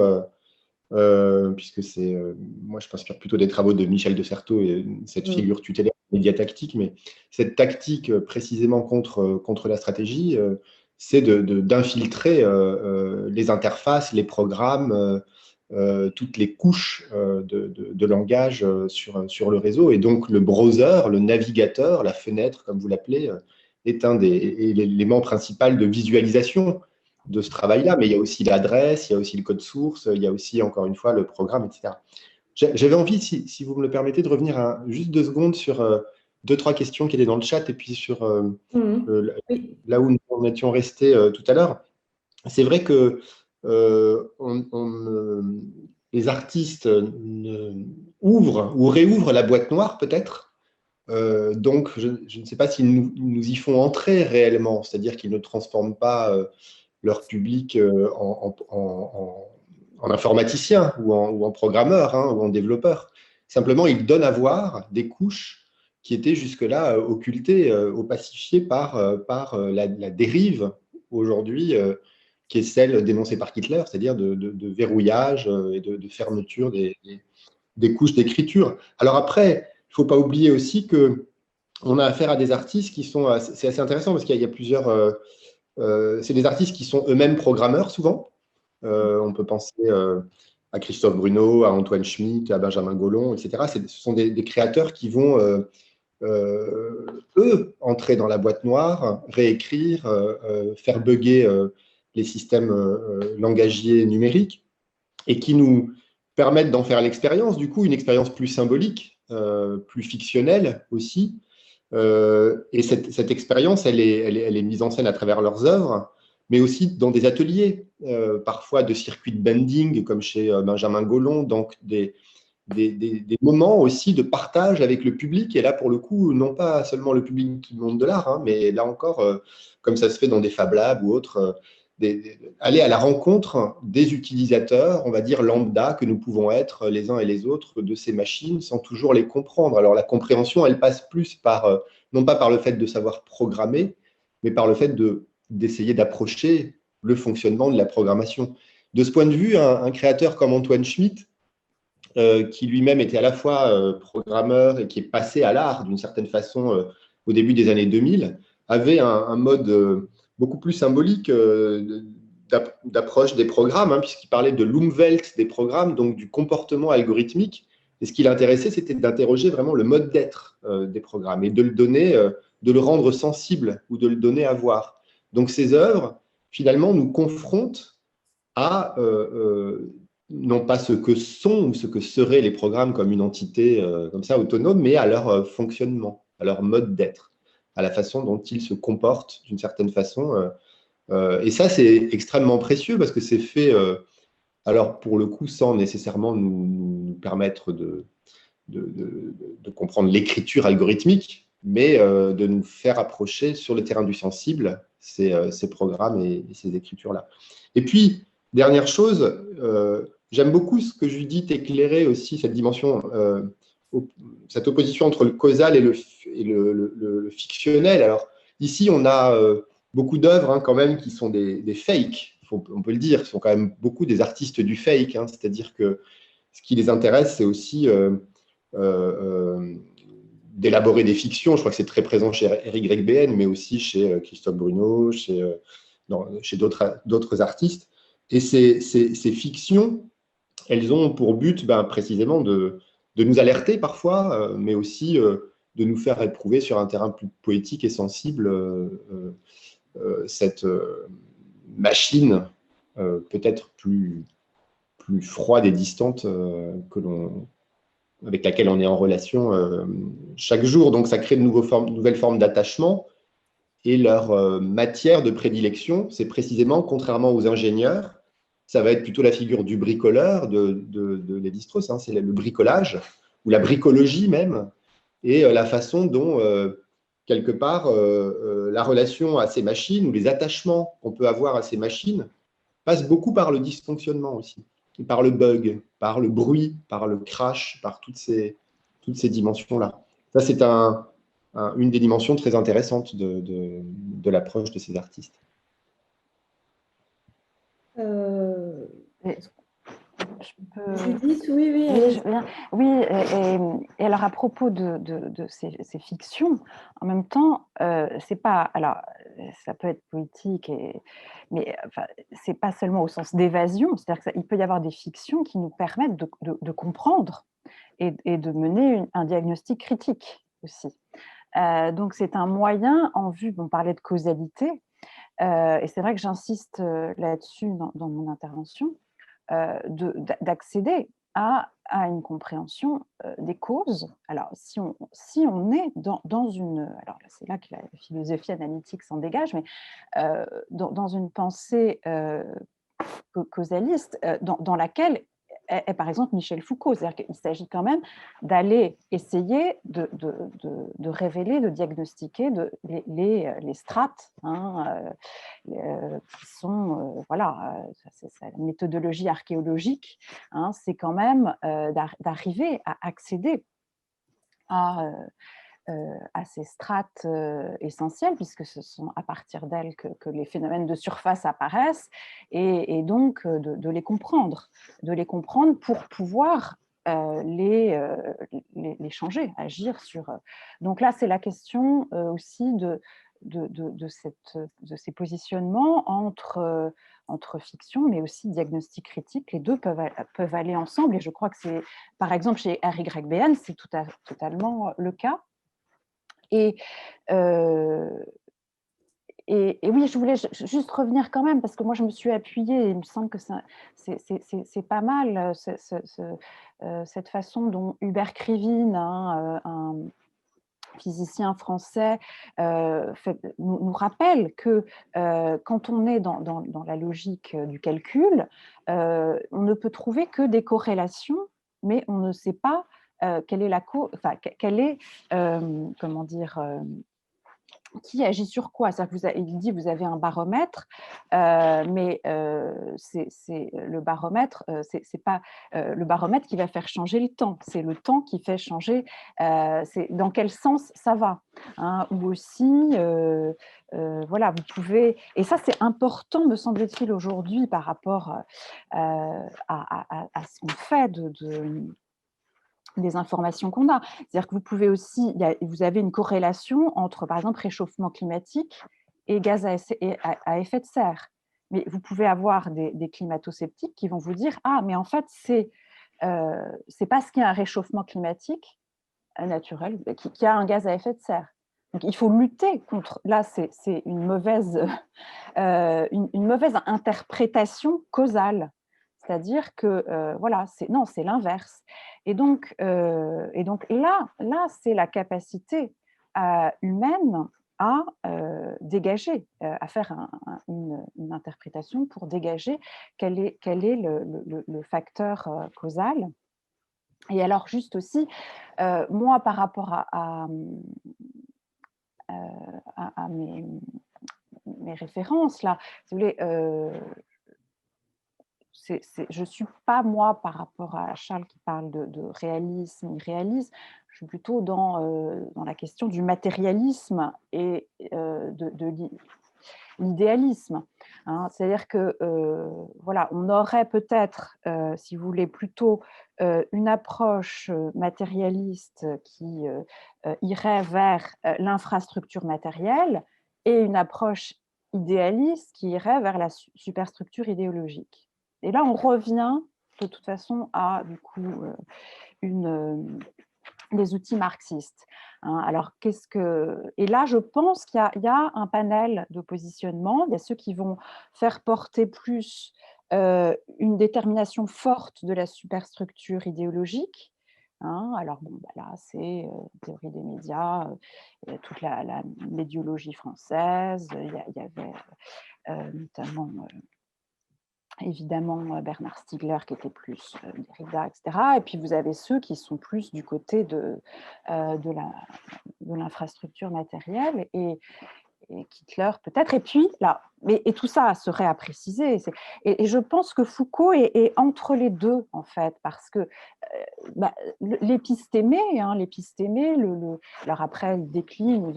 puisque c'est, moi je m'inspire plutôt des travaux de Michel de Certeau et cette figure tutélaire médiatactique, mais cette tactique précisément contre la stratégie, c'est d'infiltrer les interfaces, les programmes, toutes les couches de langage sur le réseau. Et donc le browser, le navigateur, la fenêtre, comme vous l'appelez, est un des éléments principaux de visualisation de ce travail-là, mais il y a aussi l'adresse, il y a aussi le code source, il y a aussi, encore une fois, le programme, etc. J'avais envie, si vous me le permettez, de revenir juste 2 secondes sur 2-3 questions qui étaient dans le chat, et puis sur là où nous en étions restés tout à l'heure. C'est vrai que les artistes ouvrent ou réouvrent la boîte noire, peut-être. Donc, je ne sais pas s'ils nous y font entrer réellement, c'est-à-dire qu'ils ne transforment pas leur public en informaticien ou en programmeur ou en développeur. Simplement, ils donnent à voir des couches qui étaient jusque-là occultées, opacifiées par la dérive aujourd'hui qui est celle dénoncée par Hitler, c'est-à-dire de verrouillage et de fermeture des couches d'écriture. Alors après, il ne faut pas oublier aussi qu'on a affaire à des artistes qui sont… C'est assez intéressant parce qu'il y a plusieurs… c'est des artistes qui sont eux-mêmes programmeurs, souvent. On peut penser à Christophe Bruno, à Antoine Schmitt, à Benjamin Gollon, etc. Ce sont des créateurs qui vont, eux, entrer dans la boîte noire, réécrire, faire bugger les systèmes langagiers numériques et qui nous permettent d'en faire l'expérience, du coup, une expérience plus symbolique, plus fictionnelle aussi. Et cette expérience, elle est mise en scène à travers leurs œuvres, mais aussi dans des ateliers, parfois de circuit de bending, comme chez Benjamin Gollon, donc des moments aussi de partage avec le public, et là, pour le coup, non pas seulement le public du monde de l'art, mais là encore, comme ça se fait dans des Fab Labs ou autres, aller à la rencontre des utilisateurs, on va dire lambda, que nous pouvons être les uns et les autres de ces machines sans toujours les comprendre. Alors la compréhension, elle passe plus par, non pas par le fait de savoir programmer, mais par le fait d'essayer d'approcher le fonctionnement de la programmation. De ce point de vue, un créateur comme Antoine Schmitt, qui lui-même était à la fois programmeur et qui est passé à l'art d'une certaine façon au début des années 2000, avait un mode beaucoup plus symbolique d'approche des programmes, puisqu'il parlait de l'Umwelt des programmes, donc du comportement algorithmique. Et ce qui l'intéressait, c'était d'interroger vraiment le mode d'être des programmes et de le donner, de le rendre sensible ou de le donner à voir. Donc ces œuvres, finalement, nous confrontent à non pas ce que sont ou ce que seraient les programmes comme une entité comme ça autonome, mais à leur fonctionnement, à leur mode d'être, à la façon dont ils se comportent d'une certaine façon. Et ça, c'est extrêmement précieux parce que c'est fait, alors pour le coup, sans nécessairement nous permettre de comprendre l'écriture algorithmique, mais de nous faire approcher sur le terrain du sensible ces programmes et ces écritures-là. Et puis, dernière chose, j'aime beaucoup ce que Judith éclairait aussi, cette dimension, cette opposition entre le causal et le fictionnel. Alors, ici, on a beaucoup d'œuvres quand même qui sont des fakes, on peut le dire, ce sont quand même beaucoup des artistes du fake, c'est-à-dire que ce qui les intéresse, c'est aussi d'élaborer des fictions. Je crois que c'est très présent chez Eric Gregbehen, mais aussi chez Christophe Bruno, chez d'autres artistes. Et ces fictions, elles ont pour but précisément de nous alerter parfois, mais aussi de nous faire éprouver sur un terrain plus poétique et sensible cette machine peut-être plus froide et distante avec laquelle on est en relation chaque jour. Donc ça crée de nouvelles formes d'attachement Et leur matière de prédilection, c'est précisément, contrairement aux ingénieurs, ça va être plutôt la figure du bricoleur de Lévi-Strauss, hein, c'est le bricolage, ou la bricologie même, et la façon dont, quelque part, la relation à ces machines, ou les attachements qu'on peut avoir à ces machines, passe beaucoup par le dysfonctionnement aussi, et par le bug, par le bruit, par le crash, par toutes ces dimensions-là. Ça, c'est une des dimensions très intéressantes de l'approche de ces artistes. Judith, oui, oui. Oui, et alors à propos de ces fictions, en même temps, c'est pas, alors ça peut être poétique, mais enfin, c'est pas seulement au sens d'évasion, c'est-à-dire qu'il peut y avoir des fictions qui nous permettent de comprendre et de mener un diagnostic critique aussi. Donc c'est un moyen en vue, on parlait de causalité, et c'est vrai que j'insiste là-dessus dans mon intervention, d'accéder à une compréhension des causes. Alors, si on est dans une... Alors, c'est là que la philosophie analytique s'en dégage, mais dans une pensée causaliste, dans laquelle est par exemple Michel Foucault. C'est-à-dire qu'il s'agit quand même d'aller essayer de révéler, de diagnostiquer les strates, hein, qui sont, voilà, c'est la méthodologie archéologique, hein, c'est quand même d'arriver à accéder à ces strates essentielles, puisque ce sont à partir d'elles que les phénomènes de surface apparaissent, et donc de les comprendre pour pouvoir les changer, agir sur... Donc là, c'est la question aussi de ces positionnements entre fiction, mais aussi diagnostic critique. Les deux peuvent aller ensemble, et je crois que c'est, par exemple, chez RYBN, c'est totalement le cas. Et oui, je voulais juste revenir quand même, parce que moi, je me suis appuyée, et il me semble que c'est pas mal, cette façon dont Hubert Krivine, hein, un physicien français, nous rappelle que quand on est dans la logique du calcul, on ne peut trouver que des corrélations, mais on ne sait pas quelle est comment dire, qui agit sur quoi. Il dit, vous avez un baromètre, mais c'est le baromètre, c'est pas le baromètre qui va faire changer le temps, c'est le temps qui fait changer, c'est dans quel sens ça va, hein, ou aussi, voilà, vous pouvez, et ça c'est important, me semble-t-il, aujourd'hui par rapport à ce qu'on fait des informations qu'on a. C'est-à-dire que vous pouvez aussi, vous avez une corrélation entre, par exemple, réchauffement climatique et gaz à effet de serre. Mais vous pouvez avoir des climato-sceptiques qui vont vous dire, ah, mais en fait, c'est parce qu'il y a un réchauffement climatique naturel qu'il y a un gaz à effet de serre. Donc, il faut lutter contre... Là, c'est une mauvaise interprétation causale. C'est-à-dire que, voilà, c'est l'inverse. Et donc là c'est la capacité humaine à dégager, à faire une interprétation pour dégager quel est le facteur causal. Et alors, juste aussi, moi, par rapport à mes références, là, si vous voulez, je ne suis pas, moi, par rapport à Charles qui parle de réalisme, irréalisme, je suis plutôt dans la question du matérialisme et de l'idéalisme. Hein. C'est-à-dire que, voilà, on aurait peut-être, si vous voulez, plutôt une approche matérialiste qui irait vers l'infrastructure matérielle, et une approche idéaliste qui irait vers la superstructure idéologique. Et là, on revient de toute façon à, du coup, des outils marxistes. Hein. Alors, et là, je pense qu'il y a un panel de positionnement. Il y a ceux qui vont faire porter plus une détermination forte de la superstructure idéologique, Hein. Alors, bon, bah là, c'est théorie des médias, toute la médiologie française. Il y avait notamment, évidemment, Bernard Stiegler qui était plus Derrida, etc. Et puis, vous avez ceux qui sont plus du côté de l'infrastructure matérielle et Kittler peut-être. Et puis, là, et tout ça serait à préciser. Et je pense que Foucault est entre les deux, en fait, parce que l'épistémé, alors après, il décline,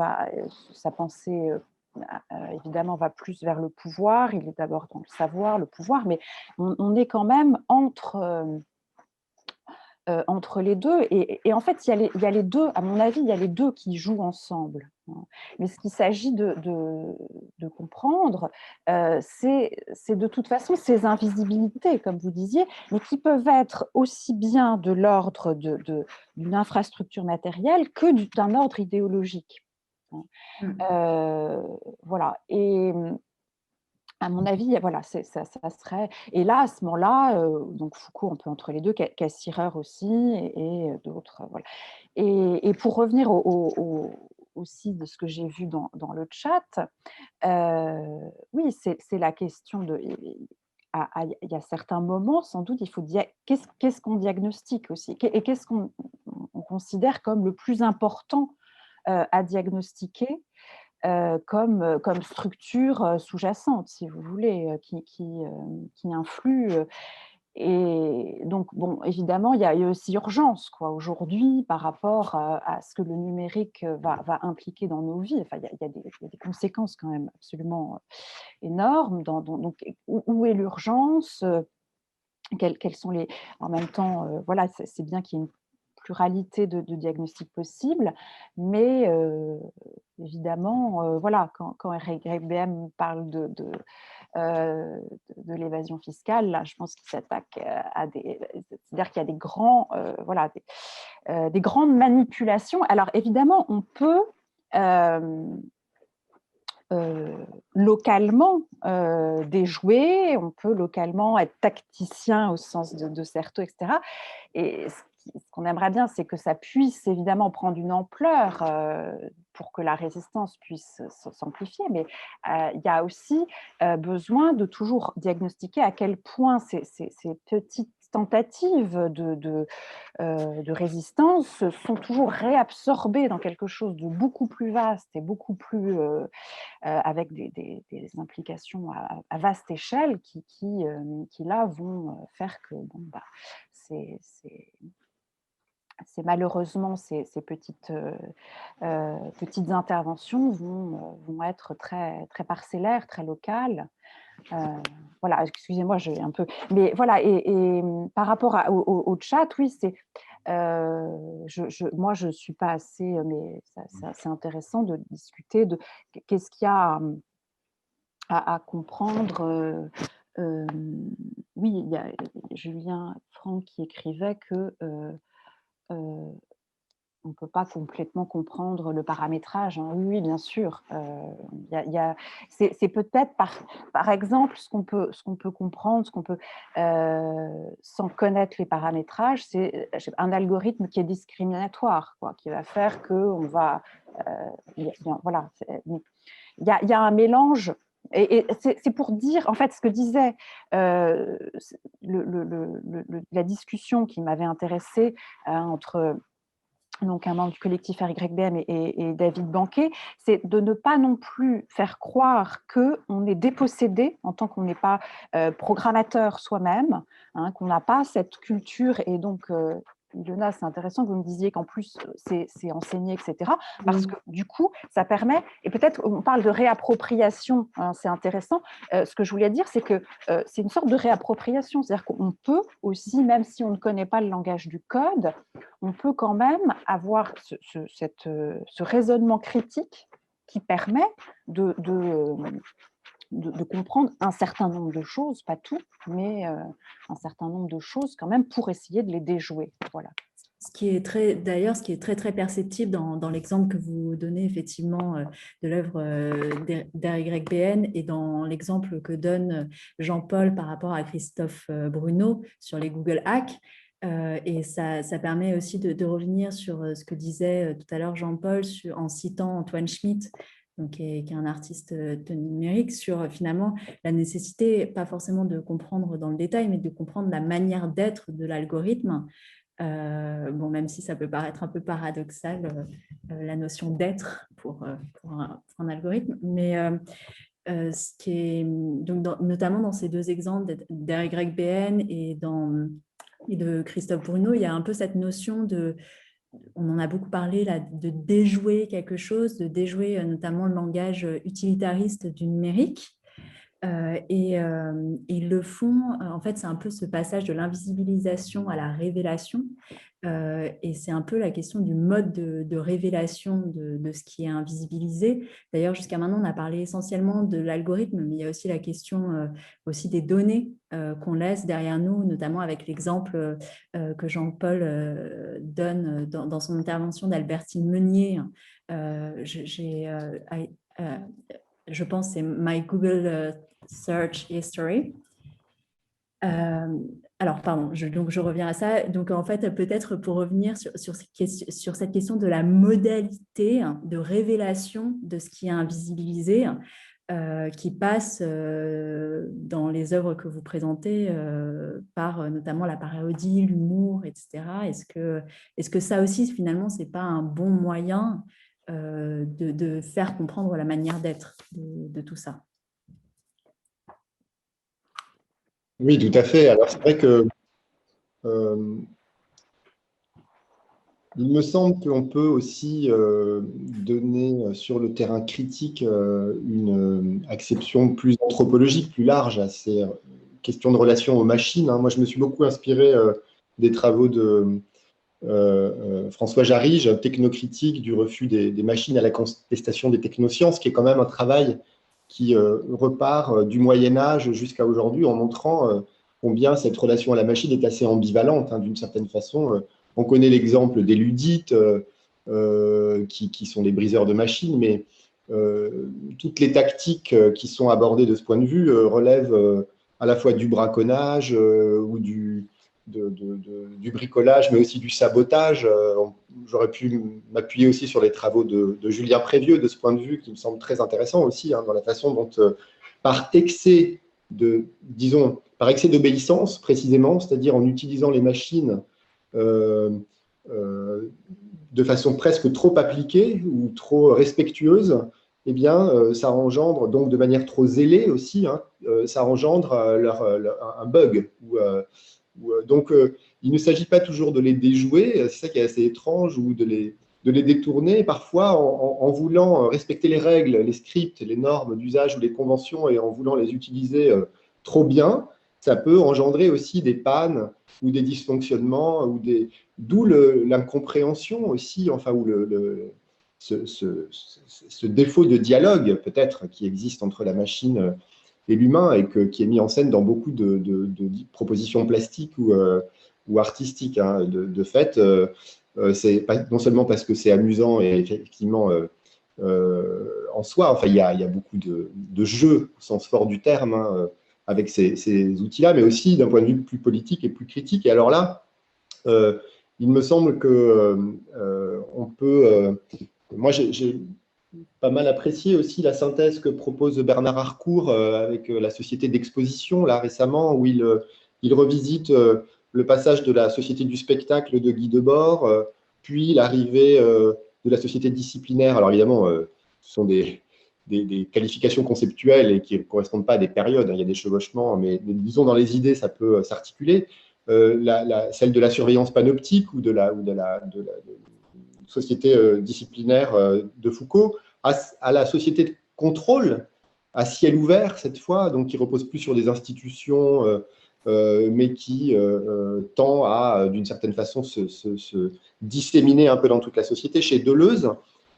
sa pensée, évidemment, va plus vers le pouvoir. Il est d'abord dans le savoir, le pouvoir, mais on est quand même entre les deux. Et en fait, il y a les deux, à mon avis, il y a les deux qui jouent ensemble. Mais ce qu'il s'agit de comprendre, c'est de toute façon ces invisibilités, comme vous disiez, mais qui peuvent être aussi bien de l'ordre d'une infrastructure matérielle que d'un ordre idéologique. Voilà. Et à mon avis, voilà, ça serait… Et là, à ce moment-là, donc Foucault, un peu entre les deux, Cassirer aussi, et d'autres. Voilà. Et pour revenir aussi de ce que j'ai vu dans le chat, oui, c'est la question de… Il y a certains moments, sans doute, il faut dire qu'est-ce qu'on diagnostique aussi, et qu'est-ce qu'on considère comme le plus important à diagnostiquer, comme structure sous-jacente, si vous voulez, qui influe. Et donc, bon, évidemment, il y a aussi urgence, quoi, aujourd'hui, par rapport à ce que le numérique va impliquer dans nos vies. Enfin, il y a des conséquences quand même absolument énormes. Donc, où est l'urgence? Quels sont les… En même temps, voilà, c'est bien qu'il y ait une pluralité de diagnostics possibles, mais évidemment, voilà, quand RGBM parle de l'évasion fiscale, là, je pense qu'il s'attaque à des… C'est-à-dire qu'il y a des grands, voilà, des grandes manipulations. Alors, évidemment, on peut… localement déjouer, on peut localement être tacticien au sens de Certeau, etc. Et ce qu'on aimerait bien, c'est que ça puisse évidemment prendre une ampleur pour que la résistance puisse s'amplifier, mais il y a aussi besoin de toujours diagnostiquer à quel point ces petites tentatives de résistance sont toujours réabsorbées dans quelque chose de beaucoup plus vaste et beaucoup plus… avec des implications à vaste échelle qui là vont faire que c'est malheureusement ces petites interventions vont être très, très parcellaires, très locales. Voilà, excusez-moi, j'ai un peu… Mais voilà, et par rapport au chat, oui, c'est… moi, je ne suis pas assez… Mais c'est intéressant de discuter de qu'est-ce qu'il y a à comprendre. Oui, il y a Julien Franck qui écrivait que on ne peut pas complètement comprendre le paramétrage. Hein. Oui, bien sûr. C'est peut-être, par exemple, ce qu'on peut comprendre, sans connaître les paramétrages, c'est un algorithme qui est discriminatoire, quoi, qui va faire qu'on va… voilà. Il y a un mélange. Et c'est pour dire, en fait, ce que disait la discussion qui m'avait intéressée entre… donc un membre du collectif RYBM et David Banquet, c'est de ne pas non plus faire croire qu'on est dépossédé en tant qu'on n'est pas programmateur soi-même, hein, qu'on n'a pas cette culture. Et donc, Ilona, c'est intéressant que vous me disiez qu'en plus, c'est enseigné, etc. Parce que du coup, ça permet, et peut-être on parle de réappropriation, hein, c'est intéressant. Ce que je voulais dire, c'est que c'est une sorte de réappropriation, c'est-à-dire qu'on peut aussi, même si on ne connaît pas le langage du code, on peut quand même avoir ce raisonnement critique qui permet de comprendre un certain nombre de choses, pas tout, mais un certain nombre de choses quand même pour essayer de les déjouer. Voilà. Ce qui est très, très perceptible dans l'exemple que vous donnez effectivement de l'œuvre d'RYBN et dans l'exemple que donne Jean-Paul par rapport à Christophe Bruno sur les Google Hacks, Et ça permet aussi de revenir sur ce que disait tout à l'heure Jean-Paul en citant Antoine Schmitt, donc, qui est un artiste de numérique, sur finalement la nécessité, pas forcément de comprendre dans le détail, mais de comprendre la manière d'être de l'algorithme. Bon, même si ça peut paraître un peu paradoxal, la notion d'être pour un algorithme, mais ce qui est, donc notamment dans ces deux exemples d'RYBN et de Christophe Bruno, il y a un peu cette notion on en a beaucoup parlé là, de déjouer quelque chose, de déjouer notamment le langage utilitariste du numérique. Et ils le font, en fait, c'est un peu ce passage de l'invisibilisation à la révélation. Et c'est un peu la question du mode de révélation de ce qui est invisibilisé. D'ailleurs, jusqu'à maintenant, on a parlé essentiellement de l'algorithme, mais il y a aussi la question aussi des données qu'on laisse derrière nous, notamment avec l'exemple que Jean-Paul donne dans son intervention d'Albertine Meunier. Je pense que c'est My Google Search History. Alors, pardon, donc je reviens à ça. Donc, en fait, peut-être pour revenir sur cette question de la modalité de révélation de ce qui est invisibilisé, qui passe dans les œuvres que vous présentez par notamment la parodie, l'humour, etc. Est-ce que ça aussi, finalement, ce n'est pas un bon moyen de faire comprendre la manière d'être de tout ça? Oui, tout à fait. Alors, c'est vrai que il me semble qu'on peut aussi donner sur le terrain critique une acception plus anthropologique, plus large à ces questions de relation aux machines. Moi, je me suis beaucoup inspiré des travaux de François Jarige, technocritique du refus des machines à la contestation des technosciences, qui est quand même un travail qui repart du Moyen-Âge jusqu'à aujourd'hui en montrant combien cette relation à la machine est assez ambivalente, d'une certaine façon. On connaît l'exemple des ludites qui sont des briseurs de machines, mais toutes les tactiques qui sont abordées de ce point de vue relèvent à la fois du braconnage ou du bricolage, mais aussi du sabotage. J'aurais pu m'appuyer aussi sur les travaux de Julien Prévieux de ce point de vue, qui me semble très intéressant aussi, dans la façon dont, par excès d'obéissance, précisément, c'est-à-dire en utilisant les machines de façon presque trop appliquée ou trop respectueuse, eh bien, ça engendre, donc de manière trop zélée aussi, ça engendre un bug. Donc, il ne s'agit pas toujours de les déjouer, c'est ça qui est assez étrange, ou de les détourner, parfois en voulant respecter les règles, les scripts, les normes d'usage ou les conventions, et en voulant les utiliser trop bien, ça peut engendrer aussi des pannes ou des dysfonctionnements, d'où l'incompréhension aussi, enfin, ou ce défaut de dialogue peut-être qui existe entre la machine et l'humain, et qui est mis en scène dans beaucoup de propositions plastiques ou artistiques. De fait, c'est non seulement parce que c'est amusant et effectivement en soi, enfin, il y a beaucoup de jeux au sens fort du terme avec ces outils-là, mais aussi d'un point de vue plus politique et plus critique. Et alors là, il me semble que on peut... moi, j'ai pas mal apprécié aussi la synthèse que propose Bernard Harcourt avec la Société d'Exposition, là, récemment, où il revisite le passage de la Société du spectacle de Guy Debord, puis l'arrivée de la Société disciplinaire. Alors évidemment, ce sont des qualifications conceptuelles et qui ne correspondent pas à des périodes. Il y a des chevauchements, mais disons dans les idées, ça peut s'articuler. Celle de la surveillance panoptique ou de la société disciplinaire de Foucault, à la société de contrôle à ciel ouvert cette fois, donc qui repose plus sur des institutions, mais qui tend à, d'une certaine façon, se disséminer un peu dans toute la société, chez Deleuze,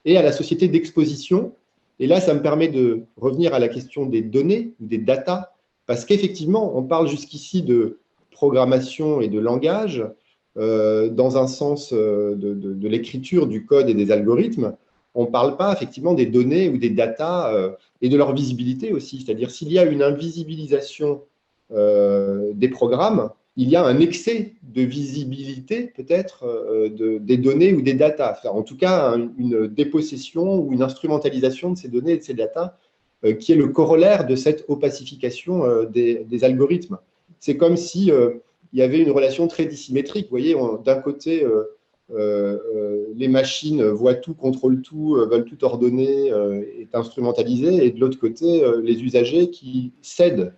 et à la société d'exposition. Et là, ça me permet de revenir à la question des données, ou des data, parce qu'effectivement, on parle jusqu'ici de programmation et de langage, dans un sens de l'écriture, du code et des algorithmes. On ne parle pas effectivement des données ou des data et de leur visibilité aussi. C'est-à-dire, s'il y a une invisibilisation des programmes, il y a un excès visibilité peut-être des données ou des datas. Enfin, en tout cas, une dépossession ou une instrumentalisation de ces données et de ces datas qui est le corollaire de cette opacification des algorithmes. C'est comme si il y avait une relation très dissymétrique. Vous voyez, d'un côté, les machines voient tout, contrôlent tout, veulent tout ordonner, est instrumentalisé, et de l'autre côté, les usagers qui cèdent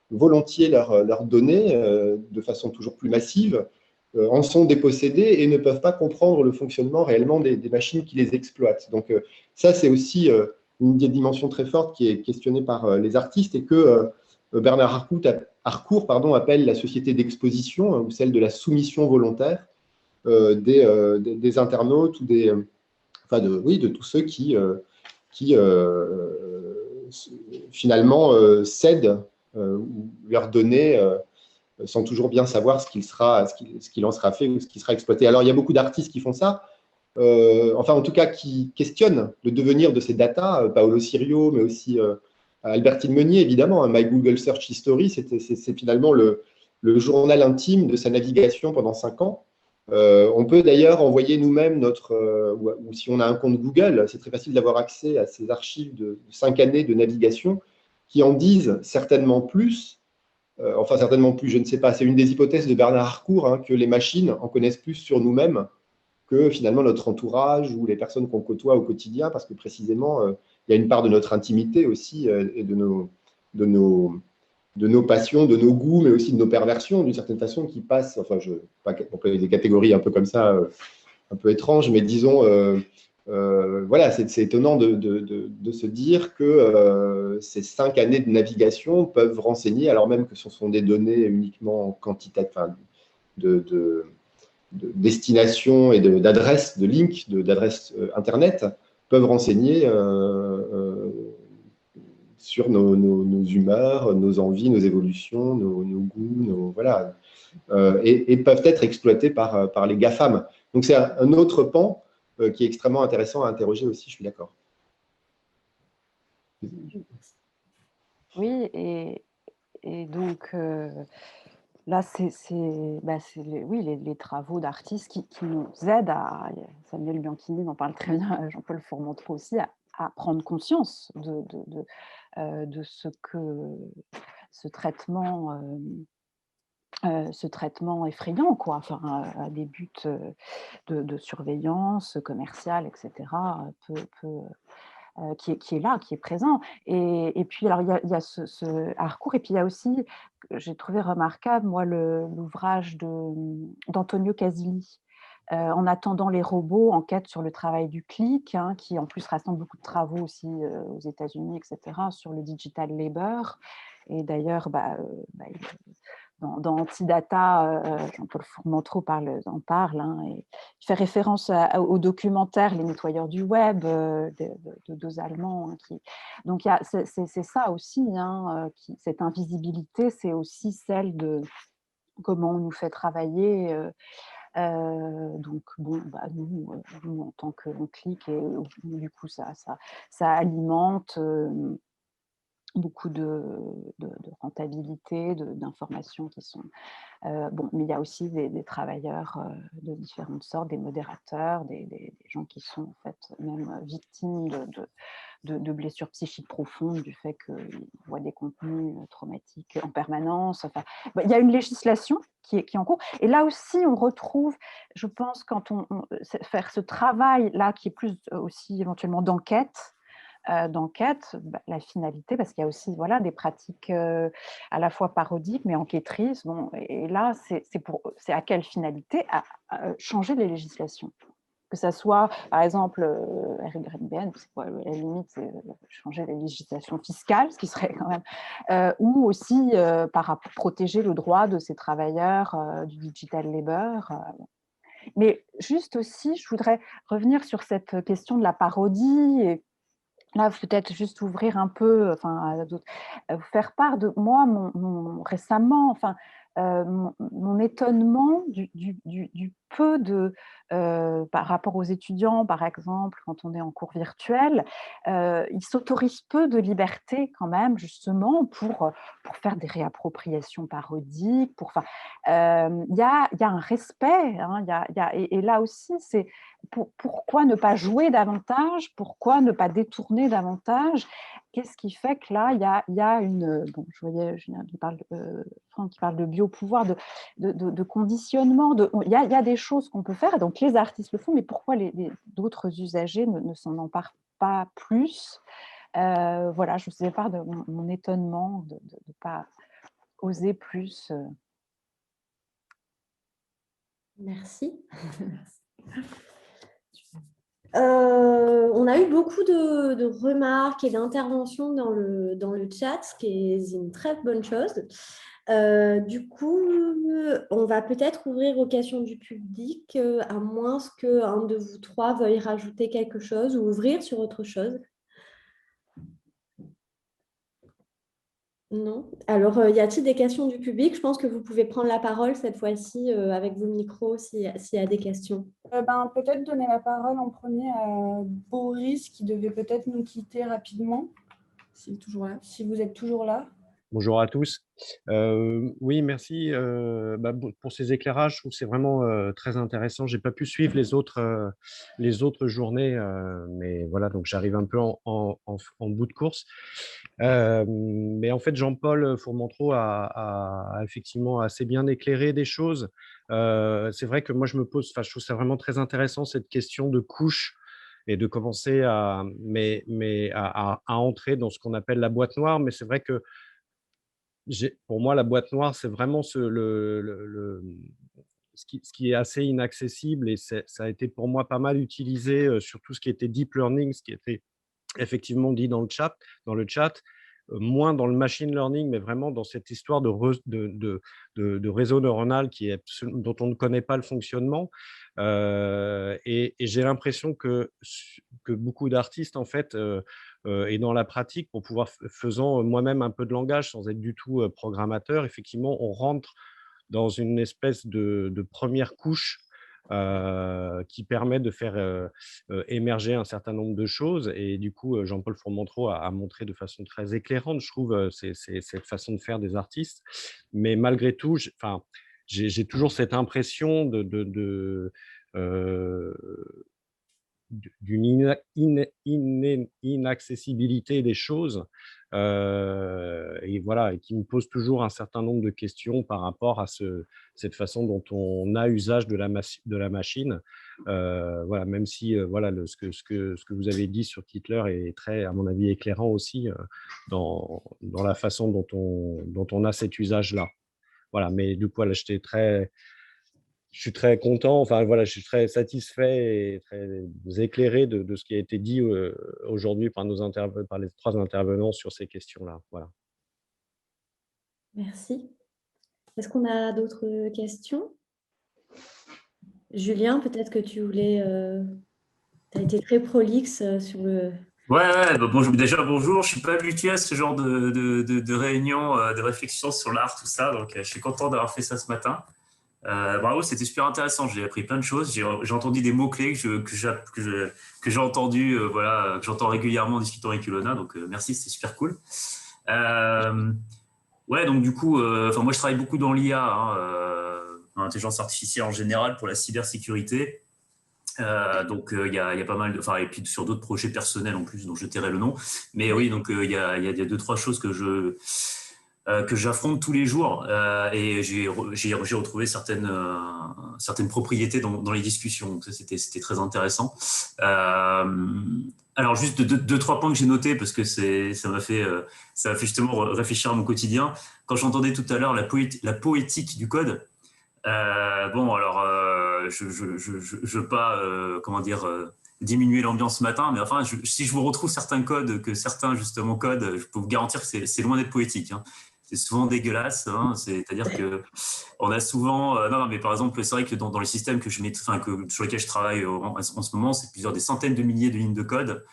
volontiers leurs données de façon toujours plus massive, en sont dépossédés et ne peuvent pas comprendre le fonctionnement réellement des machines qui les exploitent. Donc ça, c'est aussi une dimension très forte qui est questionnée par les artistes et que Bernard Harcourt appelle la société d'exposition, ou celle de la soumission volontaire des internautes ou de tous ceux qui finalement cèdent ou leurs données sans toujours bien savoir ce qu'il en sera fait ou ce qui sera exploité. Alors, il y a beaucoup d'artistes qui font ça, en tout cas qui questionnent le devenir de ces datas, Paolo Sirio, mais aussi Albertine Meunier, évidemment. My Google Search History, c'est finalement le journal intime de sa navigation pendant 5 ans. On peut d'ailleurs envoyer nous-mêmes ou si on a un compte Google, c'est très facile d'avoir accès à ces archives de 5 années de navigation qui en disent certainement plus, certainement plus, je ne sais pas, c'est une des hypothèses de Bernard Harcourt, que les machines en connaissent plus sur nous-mêmes que finalement notre entourage ou les personnes qu'on côtoie au quotidien, parce que précisément, il y a une part de notre intimité aussi et de nos passions, de nos goûts, mais aussi de nos perversions, d'une certaine façon, qui passent, je ne vais pas employer des catégories un peu comme ça, un peu étranges, mais disons, voilà, c'est étonnant de se dire que ces 5 années de navigation peuvent renseigner, alors même que ce sont des données uniquement quantitatives, de destination et d'adresse, de link, d'adresse Internet, peuvent renseigner sur nos humeurs, nos envies, nos évolutions, nos goûts, voilà, et peuvent être exploités par les GAFAM. Donc c'est un autre pan qui est extrêmement intéressant à interroger aussi, je suis d'accord. Oui, et donc là, c'est les travaux d'artistes qui nous aident à, Samuel Bianchini en parle très bien, Jean-Paul Fourmentreau aussi, à prendre conscience de ce que ce traitement effrayant, quoi, à des buts de surveillance commerciale, etc., qui est là, qui est présent. Et puis, alors, il y a ce Harcourt, et puis il y a aussi, j'ai trouvé remarquable, moi, l'ouvrage d'Antonio Casilli, En attendant les robots, enquête sur le travail du clic, qui en plus rassemble beaucoup de travaux aussi aux États-Unis, etc., sur le digital labor. Et d'ailleurs, dans Antidata, Jean-Paul Fourmentreau en parle, et il fait référence au documentaire Les nettoyeurs du web de 2 Allemands. Donc c'est ça aussi, cette invisibilité, c'est aussi celle de comment on nous fait travailler. Donc bon, nous en tant qu'on clique, et du coup ça alimente beaucoup de rentabilité, d'informations qui sont… mais il y a aussi des travailleurs de différentes sortes, des modérateurs, des gens qui sont en fait même victimes de blessures psychiques profondes, du fait qu'ils voient des contenus traumatiques en permanence. Il y a une législation qui est en cours. Et là aussi, on retrouve, je pense, quand on faire ce travail-là, qui est plus aussi éventuellement d'enquête, la finalité, parce qu'il y a aussi des pratiques à la fois parodiques mais enquêtrices. Bon, et là, c'est à quelle finalité? À changer les législations. Que ça soit, par exemple, RGPD, à la limite, c'est changer les législations fiscales, ce qui serait quand même, ou aussi protéger le droit de ces travailleurs du digital labor. Mais juste aussi, je voudrais revenir sur cette question de la parodie, et là, peut-être juste ouvrir un peu, vous faire part de moi, récemment, mon étonnement du peu de, par rapport aux étudiants, par exemple, quand on est en cours virtuel, ils s'autorisent peu de liberté quand même, justement, pour faire des réappropriations parodiques. Il y a un respect, hein, et là aussi, c'est pourquoi ne pas jouer davantage, pourquoi ne pas détourner davantage. Qu'est-ce qui fait que là, il y a une… Bon, je voyais Julien Franck qui parle de biopouvoir, de conditionnement. Il y a des choses qu'on peut faire, donc les artistes le font, mais pourquoi d'autres usagers ne s'en emparent pas plus? Voilà, je vous faisais part de mon étonnement de ne pas oser plus. Merci. On a eu beaucoup de remarques et d'interventions dans le chat, ce qui est une très bonne chose. Du coup, on va peut-être ouvrir aux questions du public, à moins qu'un de vous trois veuille rajouter quelque chose ou ouvrir sur autre chose. Non. Alors, y a-t-il des questions du public? Je pense que vous pouvez prendre la parole cette fois-ci avec vos micros s'il y a des questions. Peut-être donner la parole en premier à Boris, qui devait peut-être nous quitter rapidement, s'il est toujours là, si vous êtes toujours là. Bonjour à tous. Oui, merci pour ces éclairages. Je trouve que c'est vraiment très intéressant. Je n'ai pas pu suivre les autres journées, mais voilà, donc j'arrive un peu en bout de course. Mais en fait, Jean-Paul Fourmentreau a effectivement assez bien éclairé des choses. C'est vrai que moi, je trouve ça vraiment très intéressant, cette question de couche et de commencer à entrer dans ce qu'on appelle la boîte noire. Mais c'est vrai que pour moi, la boîte noire, c'est vraiment ce qui est assez inaccessible, et ça a été pour moi pas mal utilisé sur tout ce qui était deep learning, ce qui était effectivement dit dans le chat, moins dans le machine learning, mais vraiment dans cette histoire de réseau neuronal dont on ne connaît pas le fonctionnement. Et j'ai l'impression que beaucoup d'artistes, en fait, et dans la pratique, pour pouvoir, faisant moi-même un peu de langage sans être du tout programmateur, effectivement, on rentre dans une espèce de première couche qui permet de faire émerger un certain nombre de choses. Et du coup, Jean-Paul Fourmentreau a montré de façon très éclairante, je trouve, cette façon de faire des artistes. Mais malgré tout, j'ai toujours cette impression d'une inaccessibilité des choses, et voilà, et qui me pose toujours un certain nombre de questions par rapport à cette façon dont on a usage de la machine. Voilà, même si voilà, ce que vous avez dit sur Kittler est très, à mon avis, éclairant aussi dans la façon dont on a cet usage-là. Voilà, mais du coup, voilà, je suis très content, enfin voilà, je suis très satisfait et très éclairé de ce qui a été dit aujourd'hui par les trois intervenants sur ces questions-là. Voilà. Merci. Est-ce qu'on a d'autres questions? Julien, peut-être que tu voulais… tu as été très prolixe sur le… Ouais, bonjour. Déjà, bonjour. Je ne suis pas habitué à ce genre de réunion, de réflexion sur l'art, tout ça. Donc, je suis content d'avoir fait ça ce matin. Bravo, c'était super intéressant. J'ai appris plein de choses. J'ai entendu des mots-clés que j'ai entendus, voilà, que j'entends régulièrement en discutant avec Ilona. Donc, merci, c'était super cool. Ouais, donc du coup, moi, je travaille beaucoup dans l'IA, dans l'intelligence artificielle en général, pour la cybersécurité. Donc, il y a pas mal de… et puis sur d'autres projets personnels en plus, dont je tairai le nom. Mais oui, donc il y a 2-3 choses que j'affronte tous les jours, et j'ai retrouvé certaines propriétés dans les discussions. Donc ça, c'était très intéressant. Alors juste 2-3 points que j'ai notés, parce que ça m'a fait justement réfléchir à mon quotidien. Quand j'entendais tout à l'heure la poétique du code, je veux pas diminuer l'ambiance ce matin, mais enfin, si je vous retrouve certains codes que certains justement codent, je peux vous garantir que c'est loin d'être poétique, hein. C'est souvent dégueulasse, hein. C'est-à-dire que on a souvent non, mais par exemple, c'est vrai que dans les systèmes que sur lesquels je travaille en ce moment, c'est des centaines de milliers de lignes de code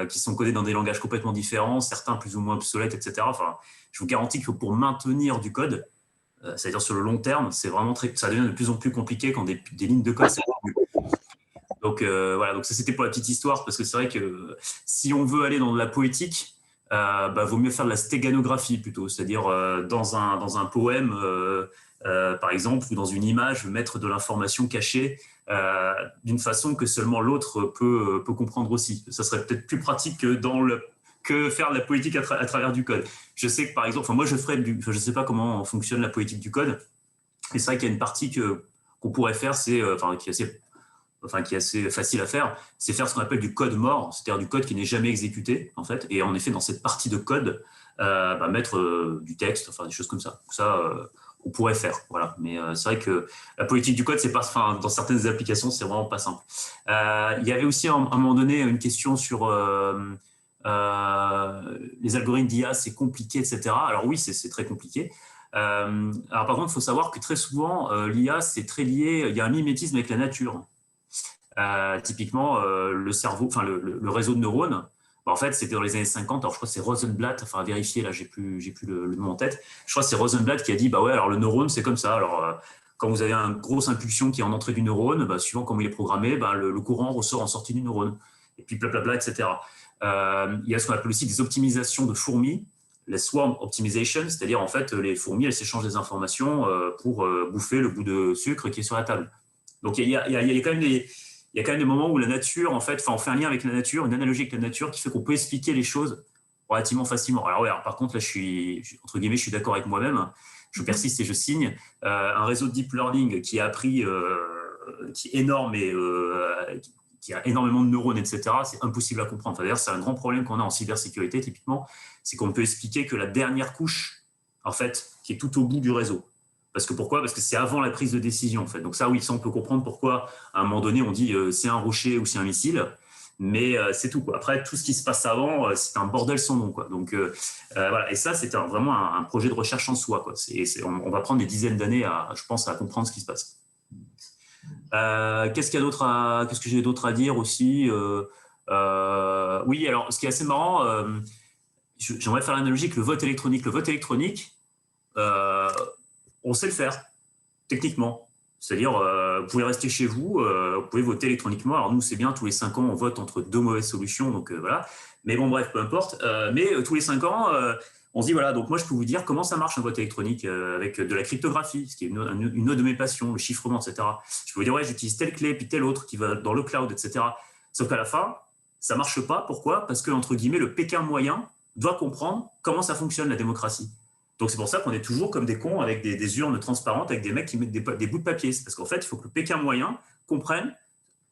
qui sont codées dans des langages complètement différents, certains plus ou moins obsolètes, etc. Enfin, je vous garantis que pour maintenir du code, c'est-à-dire sur le long terme, c'est vraiment ça devient de plus en plus compliqué quand des lignes de code s'évoluent. Donc voilà, donc ça c'était pour la petite histoire, parce que c'est vrai que si on veut aller dans de la poétique, vaut mieux faire de la stéganographie plutôt, c'est-à-dire dans un poème, par exemple, ou dans une image, mettre de l'information cachée d'une façon que seulement l'autre peut comprendre aussi. Ça serait peut-être plus pratique que faire de la poétique à travers du code. Je sais que par exemple, moi je sais pas comment fonctionne la poétique du code, mais c'est vrai qu'il y a une partie qu'on pourrait faire, qui est assez facile à faire, c'est faire ce qu'on appelle du code mort, c'est-à-dire du code qui n'est jamais exécuté, en fait. Et en effet, dans cette partie de code, mettre du texte, enfin des choses comme ça. Ça, on pourrait faire, voilà. Mais c'est vrai que la politique du code, c'est pas, dans certaines applications, c'est vraiment pas simple. Il y avait aussi à un moment donné une question sur les algorithmes d'IA, c'est compliqué, etc. Alors oui, c'est très compliqué. Alors par contre, il faut savoir que très souvent, l'IA, c'est très lié, il y a un mimétisme avec la nature. Typiquement, le cerveau, enfin le réseau de neurones, en fait, c'était dans les années 50. Alors je crois que c'est Rosenblatt, enfin à vérifier, là, j'ai plus le nom en tête. Je crois que c'est Rosenblatt qui a dit, bah ouais, alors le neurone, c'est comme ça. Alors quand vous avez une grosse impulsion qui est en entrée du neurone, suivant comment il est programmé, le courant ressort en sortie du neurone. Et puis blablabla, etc. Il y a ce qu'on appelle aussi des optimisations de fourmis, la swarm optimization, c'est-à-dire en fait les fourmis, elles s'échangent des informations pour bouffer le bout de sucre qui est sur la table. Donc il y a quand même des moments où la nature, en fait, on fait un lien avec la nature, une analogie avec la nature qui fait qu'on peut expliquer les choses relativement facilement. Alors, ouais, par contre, là, je suis d'accord avec moi-même. Je persiste et je signe. Un réseau de deep learning qui a appris, qui est énorme et qui a énormément de neurones, etc., c'est impossible à comprendre. D'ailleurs, c'est un grand problème qu'on a en cybersécurité, typiquement, c'est qu'on peut expliquer que la dernière couche, en fait, qui est tout au bout du réseau. Pourquoi ? Parce que c'est avant la prise de décision, en fait. Donc ça, oui, ça, on peut comprendre pourquoi, à un moment donné, on dit c'est un rocher ou c'est un missile, mais c'est tout, quoi. Après, tout ce qui se passe avant, c'est un bordel sans nom, quoi. Donc voilà. Et ça, c'était vraiment un projet de recherche en soi, quoi. On va prendre des dizaines d'années, je pense, à comprendre ce qui se passe. Qu'est-ce que j'ai d'autre à dire aussi ? Oui, alors, ce qui est assez marrant, j'aimerais faire l'analogie avec le vote électronique. Le vote électronique, on sait le faire, techniquement. C'est-à-dire, vous pouvez rester chez vous, vous pouvez voter électroniquement. Alors nous, c'est bien, tous les 5 ans, on vote entre 2 mauvaises solutions, donc voilà. Mais bon, bref, peu importe. Mais tous les 5 ans, on se dit, voilà, donc moi, je peux vous dire comment ça marche un vote électronique avec de la cryptographie, ce qui est une autre de mes passions, le chiffrement, etc. Je peux vous dire, ouais, j'utilise telle clé, puis telle autre qui va dans le cloud, etc. Sauf qu'à la fin, ça ne marche pas. Pourquoi ? Parce que, entre guillemets, le Pékin moyen doit comprendre comment ça fonctionne, la démocratie. Donc, c'est pour ça qu'on est toujours comme des cons avec des urnes transparentes, avec des mecs qui mettent des bouts de papier. C'est parce qu'en fait, il faut que le Pékin moyen comprenne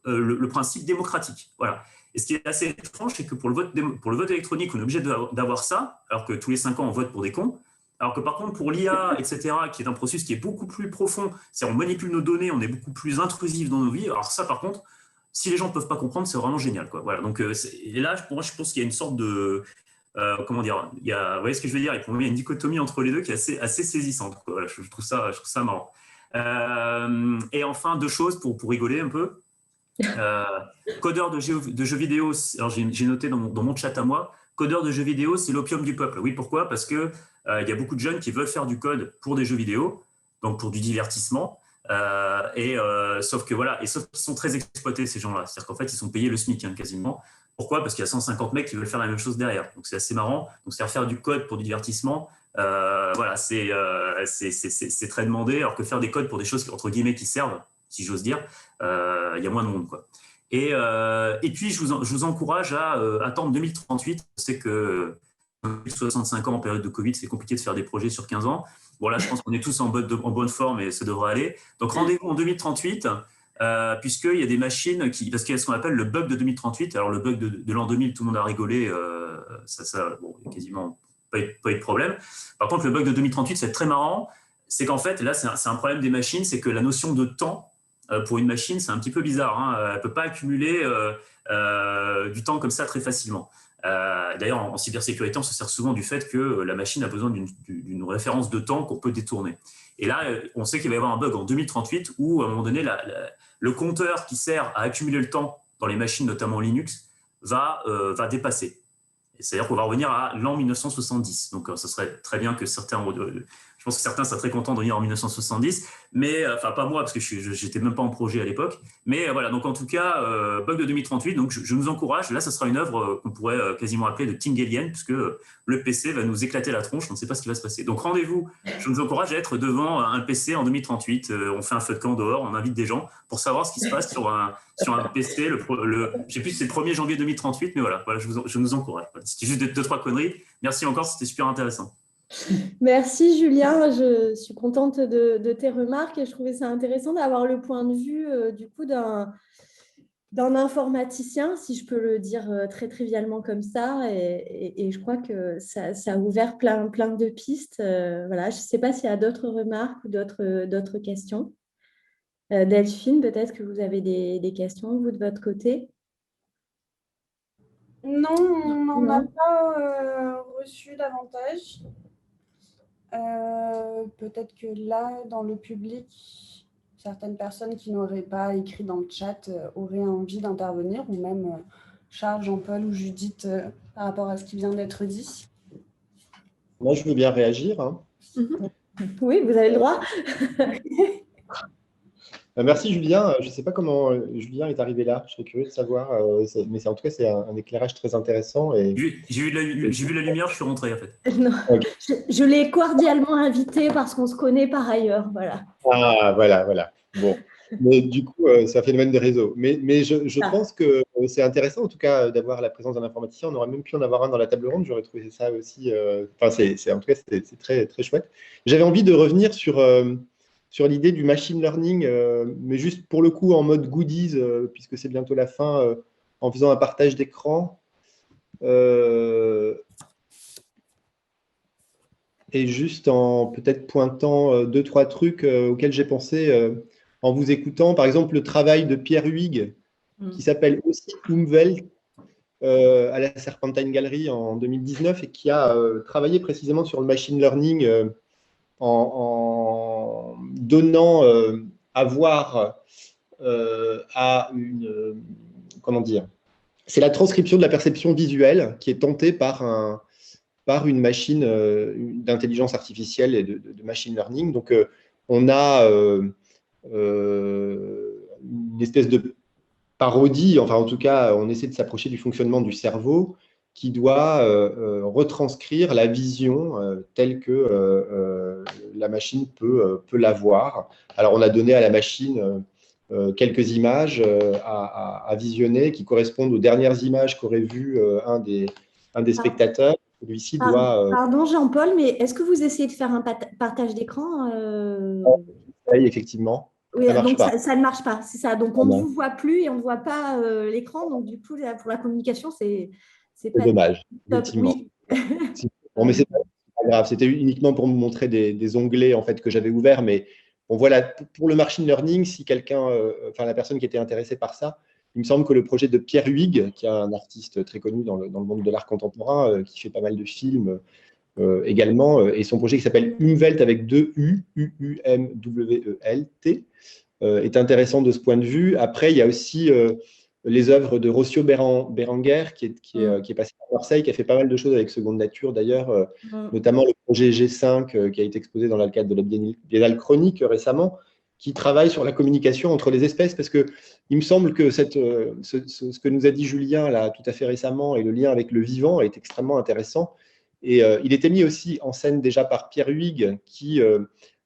le principe démocratique. Voilà. Et ce qui est assez étrange, c'est que pour le vote électronique, on est obligé d'avoir ça, alors que tous les 5 ans, on vote pour des cons. Alors que par contre, pour l'IA, etc., qui est un processus qui est beaucoup plus profond, c'est-à-dire on manipule nos données, on est beaucoup plus intrusif dans nos vies. Alors ça, par contre, si les gens ne peuvent pas comprendre, c'est vraiment génial, quoi. Voilà. Donc, et là, pour moi, je pense qu'il y a une sorte de... comment dire, vous voyez ce que je veux dire, et pour moi il y a une dichotomie entre les deux qui est assez saisissante, quoi. Voilà, je trouve ça marrant. Et enfin, 2 choses pour rigoler un peu. Codeur de jeux vidéo, alors j'ai noté dans mon chat à moi, codeur de jeux vidéo, c'est l'opium du peuple. Oui, pourquoi ? Parce que il y a beaucoup de jeunes qui veulent faire du code pour des jeux vidéo, donc pour du divertissement, sauf que voilà, sauf qu'ils sont très exploités, ces gens-là. C'est-à-dire qu'en fait, ils sont payés le SMIC, hein, quasiment. Pourquoi ? Parce qu'il y a 150 mecs qui veulent faire la même chose derrière. Donc, c'est assez marrant. Donc, c'est faire du code pour du divertissement. Voilà, c'est très demandé. Alors que faire des codes pour des choses, entre guillemets, qui servent, si j'ose dire, il y a moins de monde, quoi. Et puis, je vous encourage à attendre 2038. Je sais que 65 ans en période de Covid, c'est compliqué de faire des projets sur 15 ans. Bon, là, je pense qu'on est tous en bonne forme et ça devrait aller. Donc, rendez-vous en 2038. Puisqu'il y a des machines parce qu'il y a ce qu'on appelle le bug de 2038. Alors, le bug de l'an 2000, tout le monde a rigolé, bon, il n'y a quasiment pas eu de problème. Par contre, le bug de 2038, c'est très marrant. C'est qu'en fait, là, c'est un problème des machines, c'est que la notion de temps, pour une machine, c'est un petit peu bizarre, hein. Elle ne peut pas accumuler du temps comme ça très facilement. D'ailleurs, en cybersécurité, on se sert souvent du fait que la machine a besoin d'une référence de temps qu'on peut détourner. Et là, on sait qu'il va y avoir un bug en 2038 où, à un moment donné, le compteur qui sert à accumuler le temps dans les machines, notamment Linux, va dépasser. C'est-à-dire qu'on va revenir à l'an 1970. Donc, ça serait très bien que certains Je pense que certains seraient très contents de venir en 1970, mais enfin pas moi parce que j'étais même pas en projet à l'époque. Mais voilà, donc en tout cas, Bug de 2038. Donc je nous encourage. Là, ça sera une œuvre qu'on pourrait quasiment appeler de Tingelienne, puisque le PC va nous éclater la tronche. On ne sait pas ce qui va se passer. Donc rendez-vous. Je vous encourage à être devant un PC en 2038. On fait un feu de camp dehors. On invite des gens pour savoir ce qui se passe sur un PC. Je sais plus si c'est le 1er janvier 2038, mais voilà, je nous encourage. Voilà. C'était juste 2-3 conneries. Merci encore, c'était super intéressant. Merci Julien, je suis contente de tes remarques et je trouvais ça intéressant d'avoir le point de vue du coup d'un informaticien, si je peux le dire très trivialement comme ça, et je crois que ça a ouvert plein de pistes. Voilà, je ne sais pas s'il y a d'autres remarques ou d'autres questions. Delphine, peut-être que vous avez des questions, vous, de votre côté? Non, on n'en a pas reçu davantage. Peut-être que là, dans le public, certaines personnes qui n'auraient pas écrit dans le chat auraient envie d'intervenir, ou même Charles, Jean-Paul ou Judith par rapport à ce qui vient d'être dit. Moi, je veux bien réagir. Hein. Oui, vous avez le droit. Merci Julien. Je ne sais pas comment Julien est arrivé là. Je serais curieux de savoir. Mais en tout cas, c'est un éclairage très intéressant. Et... J'ai vu la lumière, je suis rentré en fait. Non, okay. Je l'ai cordialement invité parce qu'on se connaît par ailleurs. Voilà. Ah, voilà. Bon. Mais du coup, c'est un phénomène de réseau. Mais je pense que c'est intéressant, en tout cas, d'avoir la présence d'un informaticien. On aurait même pu en avoir un dans la table ronde. J'aurais trouvé ça aussi. En tout cas, c'est très, très chouette. J'avais envie de revenir sur l'idée du machine learning, mais juste pour le coup en mode goodies, puisque c'est bientôt la fin, en faisant un partage d'écran. Et juste en peut-être pointant 2-3 trucs auxquels j'ai pensé en vous écoutant. Par exemple, le travail de Pierre Huyghe, qui s'appelle aussi Umwelt, à la Serpentine Gallery en 2019, et qui a travaillé précisément sur le machine learning en donnant à voir à une... comment dire ? C'est la transcription de la perception visuelle qui est tentée par une machine d'intelligence artificielle et de machine learning. Donc, on a une espèce de parodie, enfin, en tout cas, on essaie de s'approcher du fonctionnement du cerveau qui doit retranscrire la vision telle que la machine peut l'avoir. Alors, on a donné à la machine quelques images à visionner qui correspondent aux dernières images qu'aurait vues un des spectateurs. Celui-ci doit… Pardon Jean-Paul, mais est-ce que vous essayez de faire un partage d'écran Oui, effectivement. Oui, ça marche donc pas. Ça ne marche pas, c'est ça. Donc on ne vous voit plus et on ne voit pas l'écran. Donc du coup, pour la communication, c'est pas dommage, top. effectivement. Oui. Bon, mais c'est pas grave. C'était uniquement pour vous montrer des onglets en fait que j'avais ouverts. Mais bon, voilà, pour le machine learning, si quelqu'un, la personne qui était intéressée par ça, il me semble que le projet de Pierre Huyghe, qui est un artiste très connu dans le monde de l'art contemporain, qui fait pas mal de films également, et son projet qui s'appelle Umwelt avec 2 U, U-U-M-W-E-L-T, est intéressant de ce point de vue. Après, il y a aussi les œuvres de Rocio Berenguer, qui est passé à Marseille, qui a fait pas mal de choses avec Seconde Nature d'ailleurs, notamment le projet G5 qui a été exposé dans le cadre de la Biennale Chronique récemment, qui travaille sur la communication entre les espèces, parce que il me semble que ce que nous a dit Julien là tout à fait récemment et le lien avec le vivant est extrêmement intéressant. Et il était mis aussi en scène déjà par Pierre Huyghe, qui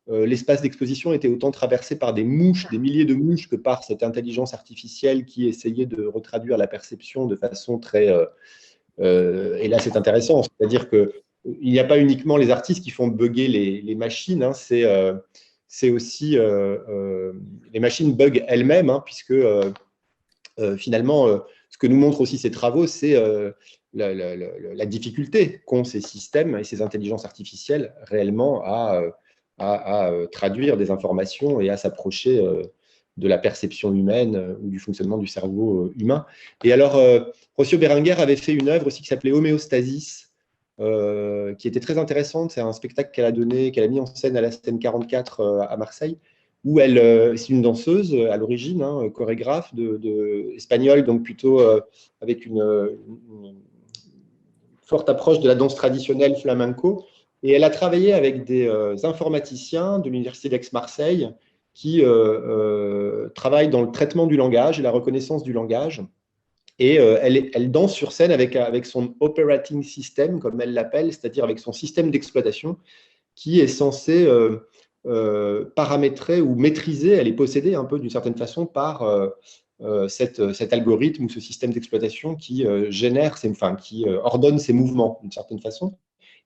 l'espace d'exposition était autant traversé par des mouches, des milliers de mouches, que par cette intelligence artificielle qui essayait de retraduire la perception de façon très… et là, c'est intéressant, c'est-à-dire qu'il n'y a pas uniquement les artistes qui font bugger les machines, hein, c'est aussi… les machines bug elles-mêmes, hein, puisque finalement, ce que nous montrent aussi ces travaux, c'est la difficulté qu'ont ces systèmes et ces intelligences artificielles réellement à traduire des informations et à s'approcher de la perception humaine ou du fonctionnement du cerveau humain. Et alors, Rocio Berenguer avait fait une œuvre aussi qui s'appelait Homéostasis, qui était très intéressante. C'est un spectacle qu'elle a mis en scène à la scène 44 à Marseille, où c'est une danseuse à l'origine, hein, chorégraphe espagnole, donc plutôt avec une forte approche de la danse traditionnelle flamenco. Et elle a travaillé avec des informaticiens de l'Université d'Aix-Marseille qui travaillent dans le traitement du langage et la reconnaissance du langage. Et elle danse sur scène avec son operating system, comme elle l'appelle, c'est-à-dire avec son système d'exploitation qui est censé paramétrer ou maîtriser, elle est possédée un peu d'une certaine façon par cet algorithme ou ce système d'exploitation qui qui ordonne ses mouvements d'une certaine façon.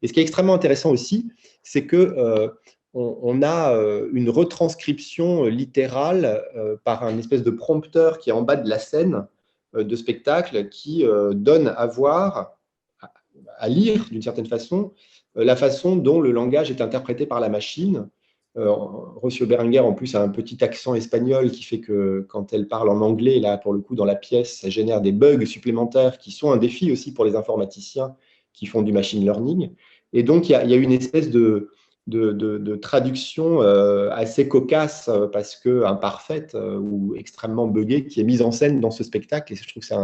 Et ce qui est extrêmement intéressant aussi, c'est que on a une retranscription littérale par un espèce de prompteur qui est en bas de la scène de spectacle qui donne à voir, à lire d'une certaine façon, la façon dont le langage est interprété par la machine. Rocío Berenguer, en plus, a un petit accent espagnol qui fait que quand elle parle en anglais, là, pour le coup, dans la pièce, ça génère des bugs supplémentaires qui sont un défi aussi pour les informaticiens qui font du machine learning. Et donc, il y a une espèce de traduction assez cocasse parce que imparfaite ou extrêmement buggée qui est mise en scène dans ce spectacle. Et je trouve que c'est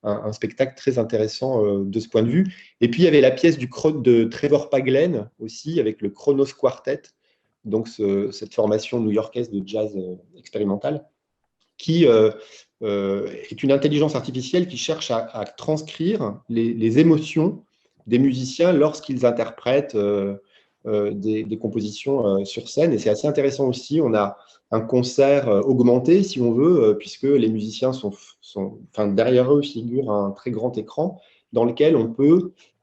un spectacle très intéressant de ce point de vue. Et puis, il y avait la pièce de Trevor Paglen aussi, avec le Chronos Quartet, donc cette formation new-yorkaise de jazz expérimental, qui est une intelligence artificielle qui cherche à transcrire les émotions des musiciens lorsqu'ils interprètent des compositions sur scène. Et c'est assez intéressant aussi. On a un concert augmenté, si on veut, puisque les musiciens derrière eux figure un très grand écran dans lequel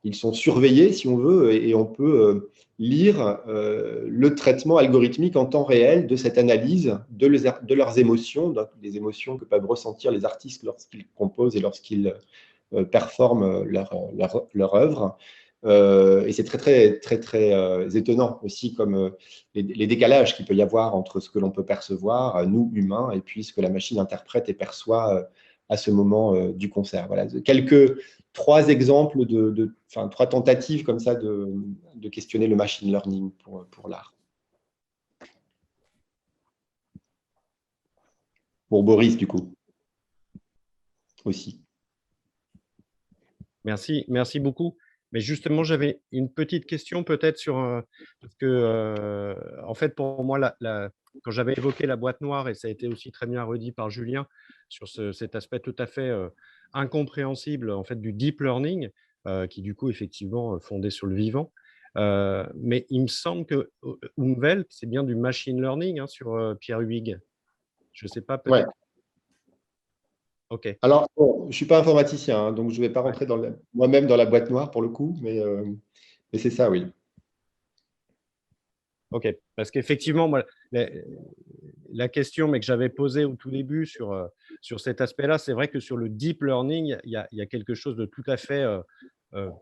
ils sont surveillés, si on veut, et on peut lire le traitement algorithmique en temps réel de cette analyse de leurs émotions, donc des émotions que peuvent ressentir les artistes lorsqu'ils composent et lorsqu'ils performent leur œuvre. Et c'est très étonnant aussi, comme les décalages qu'il peut y avoir entre ce que l'on peut percevoir, nous humains, et puis ce que la machine interprète et perçoit à ce moment du concert. Voilà, trois exemples trois tentatives comme ça de questionner le machine learning pour l'art. Pour Boris, du coup, aussi. Merci beaucoup. Mais justement, j'avais une petite question peut-être parce que, en fait, pour moi, quand j'avais évoqué la boîte noire, et ça a été aussi très bien redit par Julien, sur cet aspect tout à fait incompréhensible en fait, du deep learning, qui du coup, effectivement, fondé sur le vivant. Mais il me semble que Umwelt, c'est bien du machine learning sur Pierre Huyghe. Je ne sais pas, peut-être. Ouais. OK. Alors, bon, je ne suis pas informaticien, donc je ne vais pas rentrer moi-même dans la boîte noire pour le coup, mais c'est ça, oui. OK, parce qu'effectivement, moi, la question que j'avais posée au tout début sur cet aspect-là, c'est vrai que sur le deep learning, il y a quelque chose de tout à fait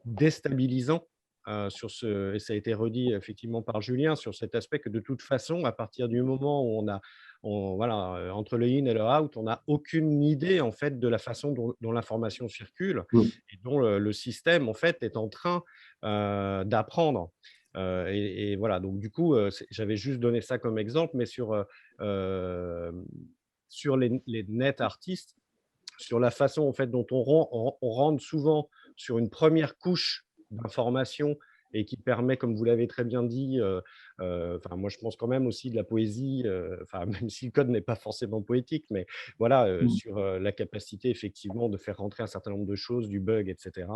déstabilisant et ça a été redit effectivement par Julien, sur cet aspect que de toute façon, à partir du moment où entre le in et le out, on n'a aucune idée en fait de la façon dont l'information circule et dont le système en fait est en train d'apprendre. Et voilà, donc du coup, j'avais juste donné ça comme exemple, mais sur les net artistes, sur la façon en fait dont on rentre souvent sur une première couche d'information et qui permet, comme vous l'avez très bien dit, moi je pense quand même aussi de la poésie, même si le code n'est pas forcément poétique, mais voilà, sur la capacité effectivement de faire rentrer un certain nombre de choses, du bug, etc.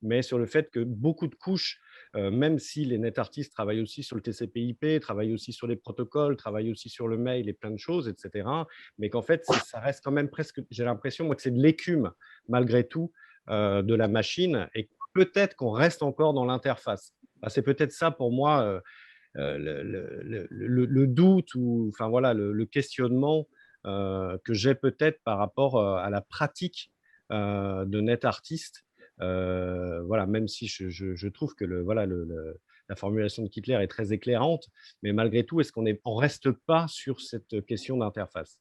Mais sur le fait que beaucoup de couches, même si les net artistes travaillent aussi sur le TCP/IP, travaillent aussi sur les protocoles, travaillent aussi sur le mail et plein de choses, etc. Mais qu'en fait, ça reste quand même presque, j'ai l'impression moi que c'est de l'écume malgré tout de la machine, et peut-être qu'on reste encore dans l'interface. C'est peut-être ça pour moi le doute ou le questionnement que j'ai peut-être par rapport à la pratique de net artiste. Même si je trouve que la formulation de Kittler est très éclairante, mais malgré tout, est-ce qu'on ne reste pas sur cette question d'interface?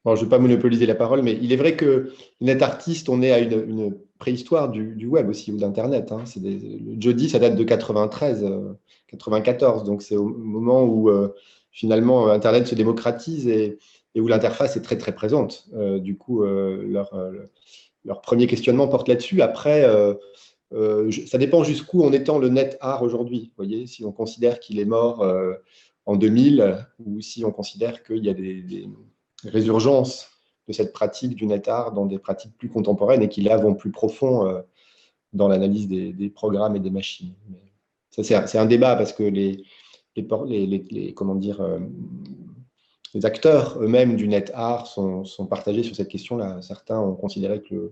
Bon, je ne vais pas monopoliser la parole, mais il est vrai que net artiste, on est à une préhistoire du web aussi, ou d'Internet. Le Jody, ça date de 93, 94, donc c'est au moment où finalement Internet se démocratise et où l'interface est très très présente. Du coup, leur premier questionnement porte là-dessus. Après, ça dépend jusqu'où on étend le net art aujourd'hui. Vous voyez, si on considère qu'il est mort en 2000 ou si on considère qu'il y a des résurgences de cette pratique du net art dans des pratiques plus contemporaines et qui là vont plus profond dans l'analyse des programmes et des machines. Mais ça, c'est un débat parce que comment dire, les acteurs eux-mêmes du net art sont partagés sur cette question-là. Certains ont considéré que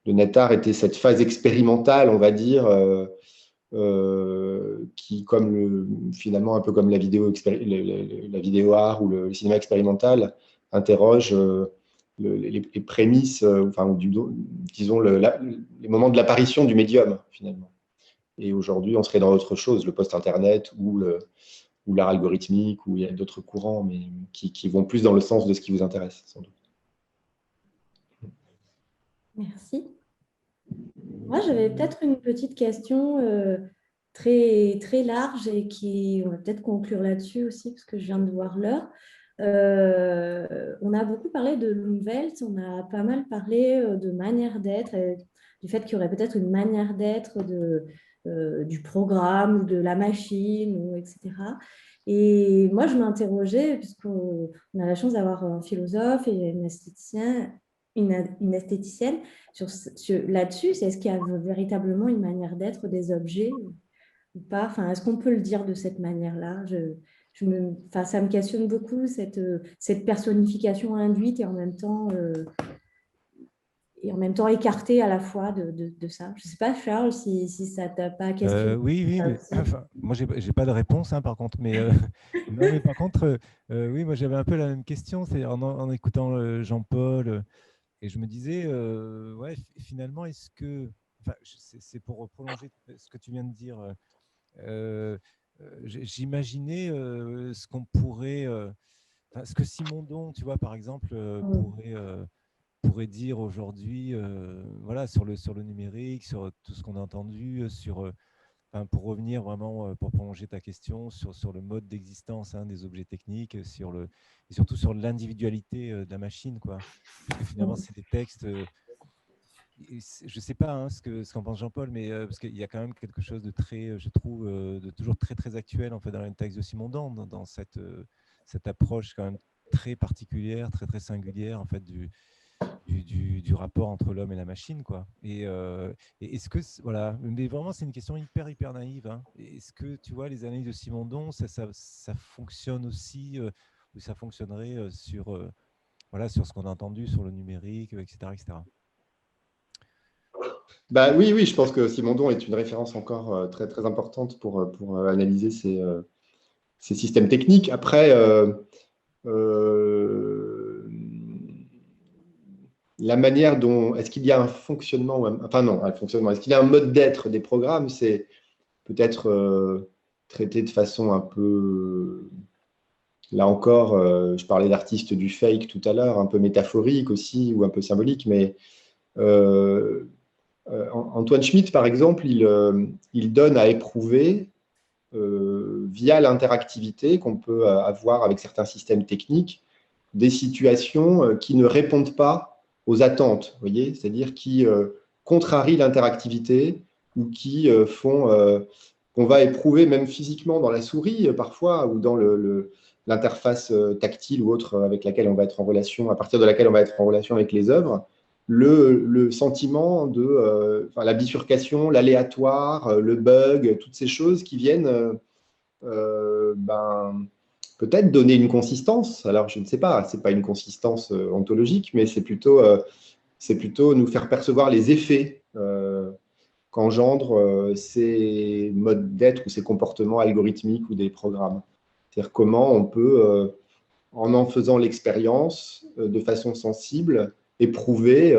le net art était cette phase expérimentale, on va dire, qui, finalement, un peu comme la vidéo art ou le cinéma expérimental, interroge les prémices, disons, les moments de l'apparition du médium, finalement. Et aujourd'hui, on serait dans autre chose, le post-internet ou l'art algorithmique, où il y a d'autres courants, mais qui vont plus dans le sens de ce qui vous intéresse, sans doute. Merci. Moi, j'avais peut-être une petite question très, très large et on va peut-être conclure là-dessus aussi, parce que je viens de voir l'heure. On a beaucoup parlé de Umwelt, on a pas mal parlé de manière d'être, du fait qu'il y aurait peut-être une manière d'être du programme ou de la machine, etc. Et moi, je m'interrogeais, puisqu'on a la chance d'avoir un philosophe et une esthéticienne là-dessus, est-ce qu'il y a véritablement une manière d'être des objets ou pas? Enfin, est-ce qu'on peut le dire de cette manière-là? Ça me questionne beaucoup, cette personnification induite et en même temps écartée à la fois de ça. Je ne sais pas, Charles, si ça t'a pas questionné. Oui, mais, moi, je n'ai pas de réponse, hein, par contre. Mais, non, mais par contre, oui, moi, j'avais un peu la même question. C'est en écoutant Jean-Paul, et je me disais, ouais, finalement, est-ce que… Enfin, c'est pour prolonger ce que tu viens de dire. J'imaginais ce qu'on pourrait… ce que Simondon, tu vois, par exemple, pourrait dire aujourd'hui, voilà, sur le numérique, sur tout ce qu'on a entendu, pour revenir vraiment, pour prolonger ta question, sur le mode d'existence des objets techniques, et surtout sur l'individualité de la machine, quoi. Parce que finalement, c'est des textes… je ne sais pas ce qu'en pense Jean-Paul, mais parce qu'il y a quand même quelque chose de très, je trouve, de toujours très, très actuel en fait, dans les textes de Simondon, dans cette approche quand même très particulière, très, très singulière en fait, du rapport entre l'homme et la machine, quoi. Et est-ce que, voilà, mais vraiment, c'est une question hyper, hyper naïve. Est-ce que, tu vois, les analyses de Simondon, ça fonctionne aussi, ou ça fonctionnerait voilà, sur ce qu'on a entendu sur le numérique, etc., etc. Bah, oui, je pense que Simondon est une référence encore très, très importante pour analyser ces systèmes techniques. Après, la manière dont… Est-ce qu'il y a un fonctionnement enfin non, un fonctionnement. Est-ce qu'il y a un mode d'être des programmes? C'est peut-être traité de façon un peu… Là encore, je parlais d'artistes du fake tout à l'heure, un peu métaphorique aussi, ou un peu symbolique, mais… Antoine Schmitt, par exemple, il donne à éprouver, via l'interactivité qu'on peut avoir avec certains systèmes techniques, des situations qui ne répondent pas aux attentes, vous voyez, c'est-à-dire qui contrarient l'interactivité ou qui font qu'on va éprouver même physiquement dans la souris parfois, ou dans l'interface tactile ou autre avec laquelle on va être en relation, à partir de laquelle on va être en relation avec les œuvres. Le sentiment de la bifurcation, l'aléatoire, le bug, toutes ces choses qui viennent peut-être donner une consistance. Alors, je ne sais pas, ce n'est pas une consistance ontologique, mais c'est plutôt nous faire percevoir les effets qu'engendrent ces modes d'être ou ces comportements algorithmiques ou des programmes. C'est-à-dire comment on peut, en faisant l'expérience de façon sensible, éprouver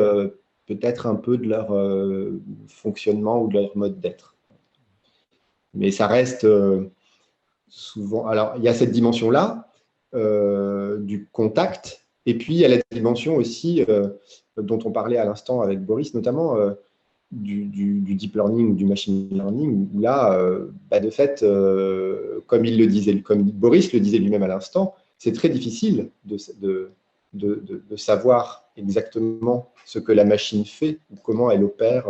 peut-être un peu de leur fonctionnement ou de leur mode d'être. Mais ça reste souvent… Alors, il y a cette dimension-là du contact, et puis il y a la dimension aussi dont on parlait à l'instant avec Boris, notamment du deep learning ou du machine learning, où là, de fait, comme Boris le disait lui-même à l'instant, c'est très difficile de savoir exactement ce que la machine fait ou comment elle opère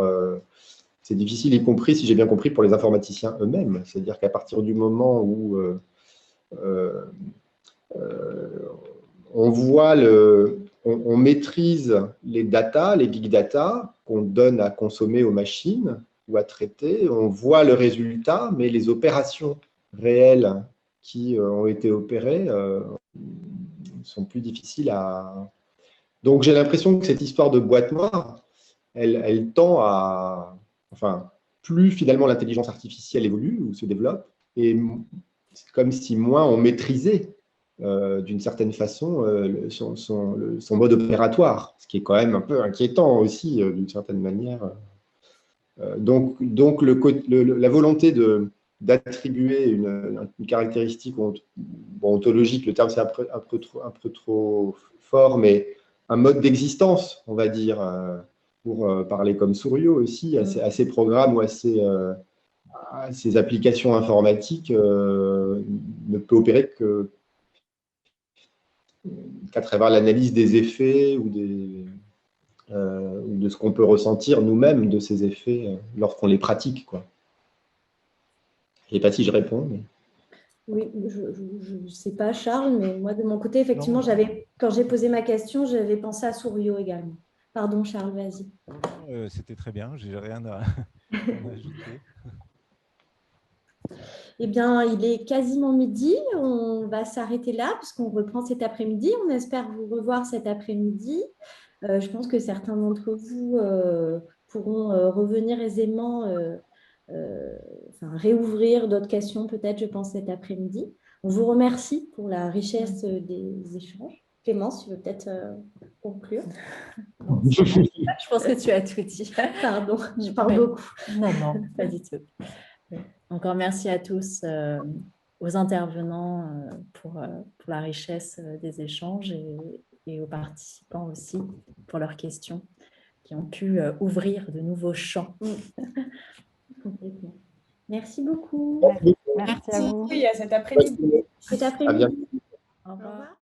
c'est difficile, y compris, si j'ai bien compris, pour les informaticiens eux-mêmes. C'est-à-dire qu'à partir du moment où on voit on maîtrise les data, les big data qu'on donne à consommer aux machines ou à traiter, on voit le résultat, mais les opérations réelles qui ont été opérées sont plus difficiles à... Donc j'ai l'impression que cette histoire de boîte noire, elle tend à... Enfin, plus finalement l'intelligence artificielle évolue ou se développe, et c'est comme si moins on maîtrisait d'une certaine façon son mode opératoire, ce qui est quand même un peu inquiétant aussi d'une certaine manière. Donc la volonté d'attribuer une caractéristique ontologique, le terme c'est un peu trop fort, mais un mode d'existence, on va dire, pour parler comme Souriau aussi, à ces programmes ou à ces applications informatiques, ne peut opérer qu'à travers l'analyse des effets ou de ce qu'on peut ressentir nous-mêmes de ces effets lorsqu'on les pratique, quoi. Je ne sais pas si je réponds. Mais... Oui, je ne sais pas, Charles, mais moi, de mon côté, effectivement, quand j'ai posé ma question, j'avais pensé à Souriau également. Pardon, Charles, vas-y. C'était très bien, je n'ai rien à ajouter. Eh bien, il est quasiment midi. On va s'arrêter là puisqu'on reprend cet après-midi. On espère vous revoir cet après-midi. Je pense que certains d'entre vous pourront revenir aisément, réouvrir d'autres questions peut-être, je pense, cet après-midi. On vous remercie pour la richesse des échanges. Clémence, tu veux peut-être conclure? Je pense que tu as tout dit. Pardon, je parle beaucoup. Non, pas du tout. Encore merci à tous, aux intervenants pour la richesse des échanges et aux participants aussi pour leurs questions qui ont pu ouvrir de nouveaux champs. Complètement. Merci beaucoup. Merci à vous. Oui, à cet après-midi. Cet après-midi. Au revoir.